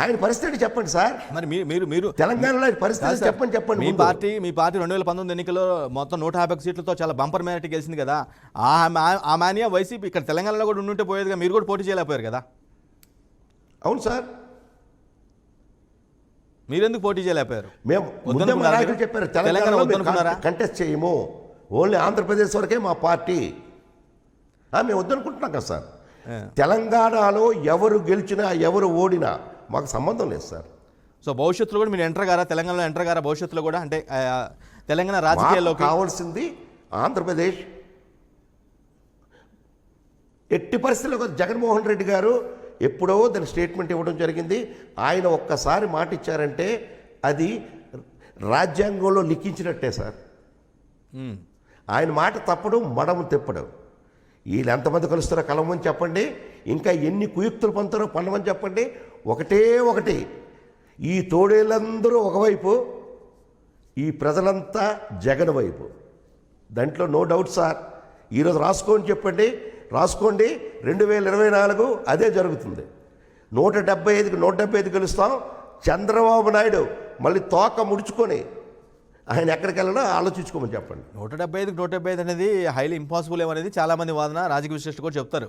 ఆయన పరిస్థితి చెప్పండి సార్. మరి మీరు తెలంగాణలో పరిస్థితి చెప్పండి. మీ పార్టీ 2019 ఎన్నికల్లో మొత్తం 150 సీట్లతో చాలా బంపర్ మేరటీ గెలిచింది కదా. ఆ మానియా వైసీపీ ఇక్కడ తెలంగాణలో కూడా ఉంటే పోయేదిగా, మీరు కూడా పోటీ చేయలేకపోయారు కదా. అవును సార్, మీరెందుకు పోటీ చేయలేకపోయారు? మేము నాయకులు చెప్పారు తెలంగాణ కంటెస్ట్ చేయము, ఓన్లీ ఆంధ్రప్రదేశ్ వరకే మా పార్టీ, మేము వద్దనుకుంటున్నాం కదా సార్. తెలంగాణలో ఎవరు గెలిచినా ఎవరు ఓడినా మాకు సంబంధం లేదు సార్. సో భవిష్యత్తులో కూడా మీరు తెలంగాణలో ఎంటర్ గారా భవిష్యత్తులో కూడా? అంటే తెలంగాణ రాజకీయాల్లో కావాల్సింది ఆంధ్రప్రదేశ్. ఎట్టి పరిస్థితుల్లో జగన్మోహన్ రెడ్డి గారు ఎప్పుడో దాని స్టేట్మెంట్ ఇవ్వడం జరిగింది. ఆయన ఒక్కసారి మాట ఇచ్చారంటే అది రాజ్యాంగంలో లిఖించినట్టే సార్. ఆయన మాట తప్పడం, మడము తిప్పడం. వీళ్ళు ఎంతమంది కలుస్తారో కలవమని చెప్పండి, ఇంకా ఎన్ని కుయుక్తులు పొందుతారో పన్నమని చెప్పండి. ఒకటి, ఈ తోడేళ్ళందరూ ఒకవైపు, ఈ ప్రజలంతా జగన్ వైపు. దాంట్లో నో డౌట్ సార్. ఈరోజు రాసుకోని చెప్పండి, రాసుకోండి. 2024 అదే జరుగుతుంది. 175కి 175 గెలుస్తాం. చంద్రబాబు నాయుడు మళ్ళీ తోక ముడుచుకొని ఆయన ఎక్కడికి వెళ్ళాలో ఆలోచించుకోమని చెప్పండి. 175 అనేది హైలీ ఇంపాసిబుల్ ఏమనేది చాలామంది వాదన, రాజకీయ విశ్లేషకులు కూడా చెప్తారు.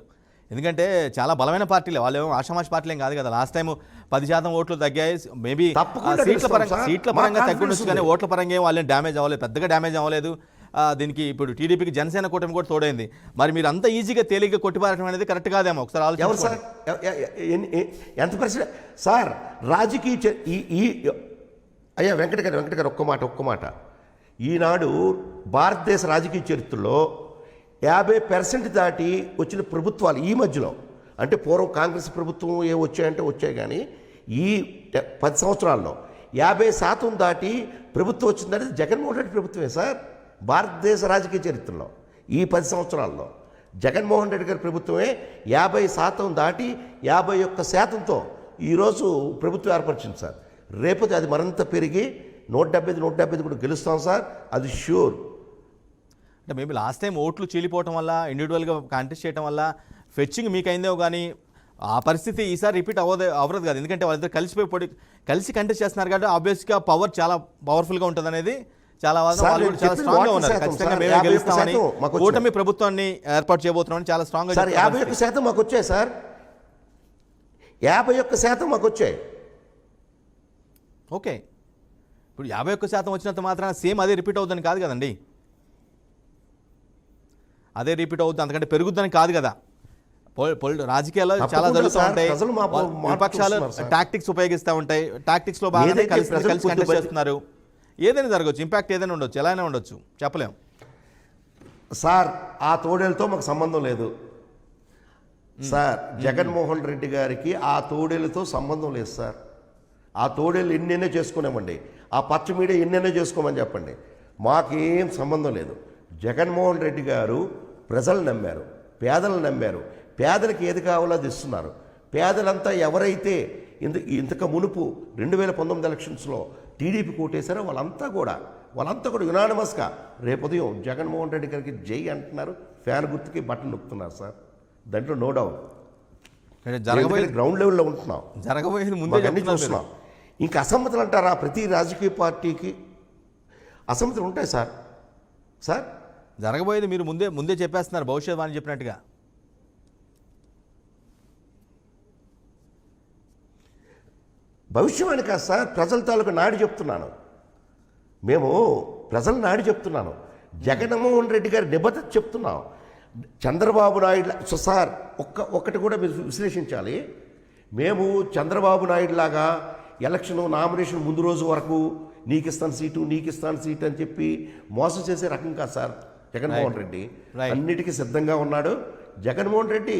ఎందుకంటే చాలా బలమైన పార్టీలే, వాళ్ళు ఏమో ఆషామాషి పార్టీలు ఏం కాదు కదా. లాస్ట్ టైం 10% ఓట్లు తగ్గాయి. మేబీ తప్పకుండా సీట్ల పరంగా గెలుస్తాం సార్. తగ్గుండొచ్చు, కానీ ఓట్ల పరంగా ఏం వాళ్ళని డ్యామేజ్ అవ్వలేదు, పెద్దగా డ్యామేజ్ అవ్వలేదు. దీనికి ఇప్పుడు టీడీపీకి జనసేన కూటమి కూడా తోడైంది. మరి మీరు అంత ఈజీగా తేలిగ్గా కొట్టిపారటం అనేది కరెక్ట్ కాదేమో, ఒకసారి ఎవరు సార్ ఆలోచించుకోండి. ఎంత పరిస్థితి సార్ రాజకీయ అయ్యా వెంకట గారు ఒక్క మాట ఈనాడు భారతదేశ రాజకీయ చరిత్రలో 50% దాటి వచ్చిన ప్రభుత్వాలు ఈ మధ్యలో, అంటే పూర్వం కాంగ్రెస్ ప్రభుత్వం వచ్చాయంటే వచ్చాయి, కానీ ఈ 10 సంవత్సరాల్లో 50% దాటి ప్రభుత్వం వచ్చిందంటే జగన్మోహన్ రెడ్డి ప్రభుత్వమే సార్. భారతదేశ రాజకీయ చరిత్రలో ఈ 10 సంవత్సరాల్లో జగన్మోహన్ రెడ్డి గారి ప్రభుత్వమే 50% దాటి 51%తో ఈరోజు ప్రభుత్వం ఏర్పరిచింది సార్. రేపటి అది మరింత పెరిగి 175 కూడా గెలుస్తాం సార్, అది ష్యూర్. అంటే మేబీ లాస్ట్ టైం ఓట్లు చీలిపోవటం వల్ల, ఇండివిజువల్గా కాంటెస్ట్ చేయడం వల్ల ఫెచ్చింగ్ మీకు అయిందేమో, కానీ ఆ పరిస్థితి ఈసారి రిపీట్ అవ్వదు కదా. ఎందుకంటే వాళ్ళిద్దరు కలిసి కంటెస్ట్ చేస్తున్నారు కాబట్టి ఆబ్వియస్గా పవర్ చాలా పవర్ఫుల్గా ఉంటుంది అనేది చాలా చాలా స్ట్రాంగ్గా ఉన్నారు. ఖచ్చితంగా మేమే గెలుస్తామని, కూటమి ప్రభుత్వాన్ని ఏర్పాటు చేయబోతున్నామని చాలా స్ట్రాంగ్గా. సార్ 51% మాకు వచ్చాయి సార్, 51% మాకు వచ్చాయి. ఓకే, ఇప్పుడు 51% వచ్చినంత మాత్రాన సేమ్ అదే రిపీట్ అవుతుందని కాదు కదండి. అదే రిపీట్ అవుతుంది, అంతకంటే పెరుగుద్దని కాదు కదా. రాజకీయాల్లో చాలా జరుగుతూ ఉంటాయి, విపక్షాలు టాక్టిక్స్ ఉపయోగిస్తూ ఉంటాయి. టాక్టిక్స్లో బాగానే కలిసి కంటెస్ట్ చేస్తున్నారు. ఏదైనా జరగవచ్చు, ఇంపాక్ట్ ఏదైనా ఉండొచ్చు, ఎలా అయినా ఉండొచ్చు, చెప్పలేం సార్. ఆ తోడేలతో మాకు సంబంధం లేదు సార్. జగన్మోహన్ రెడ్డి గారికి ఆ తోడేలతో సంబంధం లేదు సార్. ఆ తోడేలు ఎన్నెన్నో చేసుకున్నామండి, ఆ పచ్చ మీడియా ఎన్నెన్నో చేసుకోమని చెప్పండి, మాకేం సంబంధం లేదు. జగన్మోహన్ రెడ్డి గారు ప్రజలు నమ్మారు, పేదలు నమ్మారు, పేదలకు ఏది కావాలో అది ఇస్తున్నారు. పేదలంతా ఎవరైతే ఇంతకు మునుపు 2019 ఎలక్షన్స్లో టీడీపీ కోటేశారో వాళ్ళంతా కూడా యునానిమస్గా రేపు ఉదయం జగన్మోహన్ రెడ్డి గారికి జై అంటున్నారు, ఫ్యాన్ గుర్తుకి బటన్ నొక్కుతున్నారు సార్. దాంట్లో నో డౌట్. గ్రౌండ్ లెవెల్లో ఉంటున్నాం, జరగబోయేది ముందే అన్నీ చూస్తున్నాం. ఇంకా అసమ్మతులు అంటారా? ప్రతి రాజకీయ పార్టీకి అసమ్మతులు ఉంటాయి సార్. జరగబోయేది మీరు ముందే చెప్పేస్తున్నారు, భవిష్యత్ అని చెప్పినట్టుగా. భవిష్యవాణి కాదు సార్, ప్రజల తాలూకు నాడి చెప్తున్నాను. మేము ప్రజల నాడి చెప్తున్నాను, జగన్మోహన్ రెడ్డి గారి నిబద్ధత చెప్తున్నాం. చంద్రబాబు నాయుడు సార్ ఒక్కటి కూడా మీరు విశ్లేషించాలి. మేము చంద్రబాబు నాయుడు లాగా నామినేషన్ ముందు రోజు వరకు నీకు ఇస్తాను సీటు అని చెప్పి మోసం చేసే రకం కాదు సార్ జగన్మోహన్ రెడ్డి. అన్నిటికీ సిద్ధంగా ఉన్నాడు. జగన్మోహన్ రెడ్డి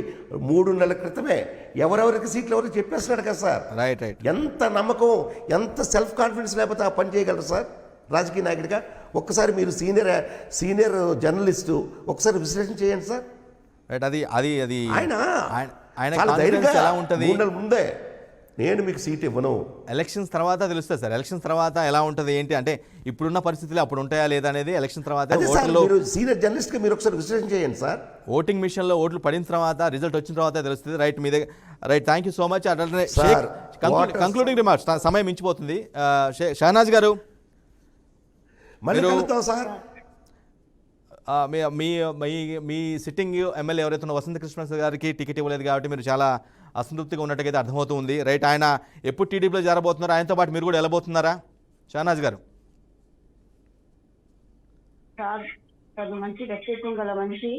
3 నెలల క్రితమే ఎవరెవరికి సీట్లు ఎవరికి చెప్పేస్తున్నాడు కదా సార్. ఎంత నమ్మకం, ఎంత సెల్ఫ్ కాన్ఫిడెన్స్ లేకపోతే ఆ పని చేయగలరు సార్ రాజకీయ నాయకుడిగా? ఒక్కసారి మీరు సీనియర్ జర్నలిస్టు ఒకసారి విశ్లేషణ చేయండి సార్. ఆయన ధైర్యంగా ఎలా ఉంటుంది, 3 నెలల ముందే నేను మీకు సీట్ ఇవ్వను. ఎలక్షన్స్ తర్వాత తెలుస్తుంది సార్. ఎలక్షన్స్ తర్వాత ఎలా ఉంటుంది ఏంటి అంటే ఇప్పుడున్న పరిస్థితులు అప్పుడు ఉంటాయా లేదా అనేది ఎలక్షన్ తర్వాత సీనియర్ జర్నలిస్ట్గా మీరు ఒకసారి విశ్లేషణ చేయండి సార్. ఓటింగ్ మిషన్లో ఓట్లు పడిన తర్వాత రిజల్ట్ వచ్చిన తర్వాత తెలుస్తుంది. రైట్, మీ దగ్గర right. Thank you so much. Concluding remarks, సమయం మించిపోతుంది. షహనాజ్ గారు, సార్ మీ సిట్టింగ్ ఎమ్మెల్యే ఎవరైతే ఉన్న వసంత కృష్ణ గారికి టికెట్ ఇవ్వలేదు కాబట్టి మీరు చాలా అసంతృప్తిగా ఉన్నట్టుగా అర్థమవుతుంది. రైట్, ఆయన ఎప్పుడు టీడీపీలో చేరబోతున్నారు, ఆయనతో పాటు మీరు కూడా వెళ్ళబోతున్నారా షహనాజ్ గారు? మంచి వ్యక్తిత్వం గల మంచి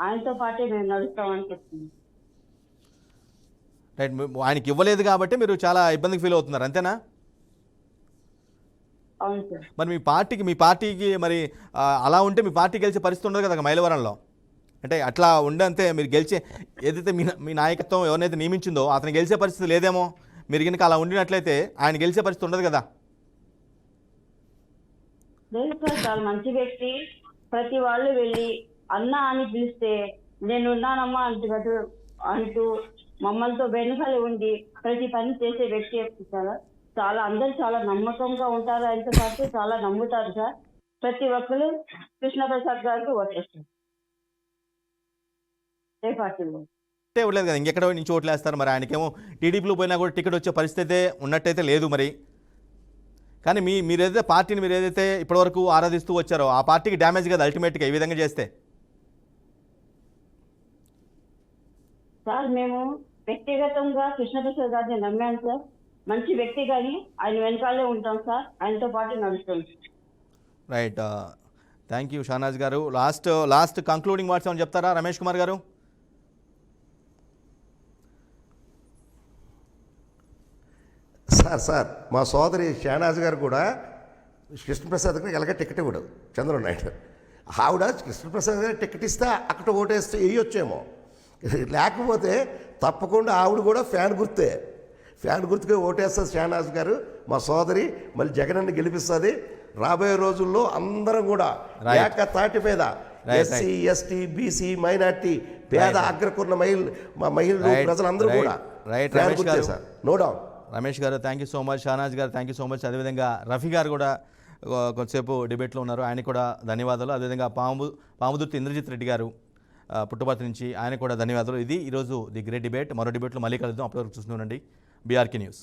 ఆయనతో పాటే మేము నడుస్తామని చెప్తున్నాం. రైట్, ఆయనకి ఇవ్వలేదు కాబట్టి మీరు చాలా ఇబ్బందికి ఫీల్ అవుతున్నారు, అంతేనా? మరి మీ పార్టీకి మరి అలా ఉంటే మీ పార్టీ గెలిచే పరిస్థితి ఉండదు కదా మైలవరంలో. అంటే అట్లా ఉండంతే మీరు గెలిచే ఏదైతే మీ నాయకత్వం ఎవరినైతే నియమించిందో అతను గెలిచే పరిస్థితి లేదేమో. మీరు కనుక అలా ఉండినట్లయితే ఆయన గెలిచే పరిస్థితి ఉండదు కదా. చాలా మంచి వ్యక్తి. ప్రతి వాళ్ళు వెళ్ళి అన్న అని పిలిస్తే నేను ఉన్నానమ్మా అంటూ మమ్మల్తో వెనుకలు ఉండి ప్రతి పని చేసే వ్యక్తి చాలా అందరు చాలా నమ్మకంగా ఉంటారు. ఆయనతో పాటు చాలా నమ్ముతారు సార్. ప్రతి ఒక్కరు కృష్ణప్రసాద్ గారికి ఓటేస్తారు. ఏ పార్టీలో ఇవ్వలేదు కదా, ఇంకెక్కడ నుంచి ఓట్లు వేస్తారు. మరి ఆయనకేమో టీడీపీలో పోయినా కూడా టికెట్ వచ్చే పరిస్థితి ఉన్నట్టయితే లేదు. మరి కానీ మీరేదైతే పార్టీని మీరు ఏదైతే ఇప్పటివరకు ఆరాధిస్తూ వచ్చారో ఆ పార్టీకి డ్యామేజ్ కదా అల్టిమేట్గా ఈ విధంగా చేస్తే. సార్ మేము వ్యక్తిగతంగా కృష్ణప్రసాద్ గారిని నమ్మాను సార్. మంచి వ్యక్తి కానీ ఆయన వెనకాలే ఉంటాం సార్, ఆయనతో పాటు నడుస్తాం. రైట్, థ్యాంక్ యూ షానాజ్ గారు. లాస్ట్ కంక్లూడింగ్ వర్డ్స్ ఏమని చెప్తారా రమేష్ కుమార్ గారు? సార్ మా సోదరి షానాజ్ గారు కూడా కృష్ణప్రసాద్ గారికి ఎలాగ టికెట్ ఇవ్వడు చంద్రబాబు నాయుడు. ఆవిడ కృష్ణప్రసాద్ గారికి టికెట్ ఇస్తే అక్కడ ఓటేస్తే వేయొచ్చేమో, లేకపోతే తప్పకుండా ఆవిడ కూడా ఫ్యాన్ గుర్తుకే ఓటేస్తుంది షానాజ్ గారు. మా సోదరి మళ్ళీ జగనన్న గెలిపిస్తుంది. రాబోయే రోజుల్లో అందరం కూడా ఏకతాటి మీద ఎస్సీ ఎస్టీ బీసీ మైనార్టీ పేద అగ్రకున్న మహిళలు ప్రజలందరూ కూడా sir, no doubt. Ramesh garu thank you so much, Shahnaz garu thank you so much. అదేవిధంగా రఫీ గారు కూడా కొంతసేపు డిబేట్లో ఉన్నారు, ఆయనకు కూడా ధన్యవాదాలు. అదేవిధంగా పాముదుర్తి ఇంద్రజిత్ రెడ్డి గారు పుట్టపర్తి నుంచి, ఆయన కూడా ధన్యవాదాలు. ఇది ఈరోజు ది గ్రేట్ డిబేట్. మరో డిబేట్లో మళ్ళీ కలుద్దాం. అప్పటివరకు చూస్తూ ఉండండి బీఆర్కే న్యూస్.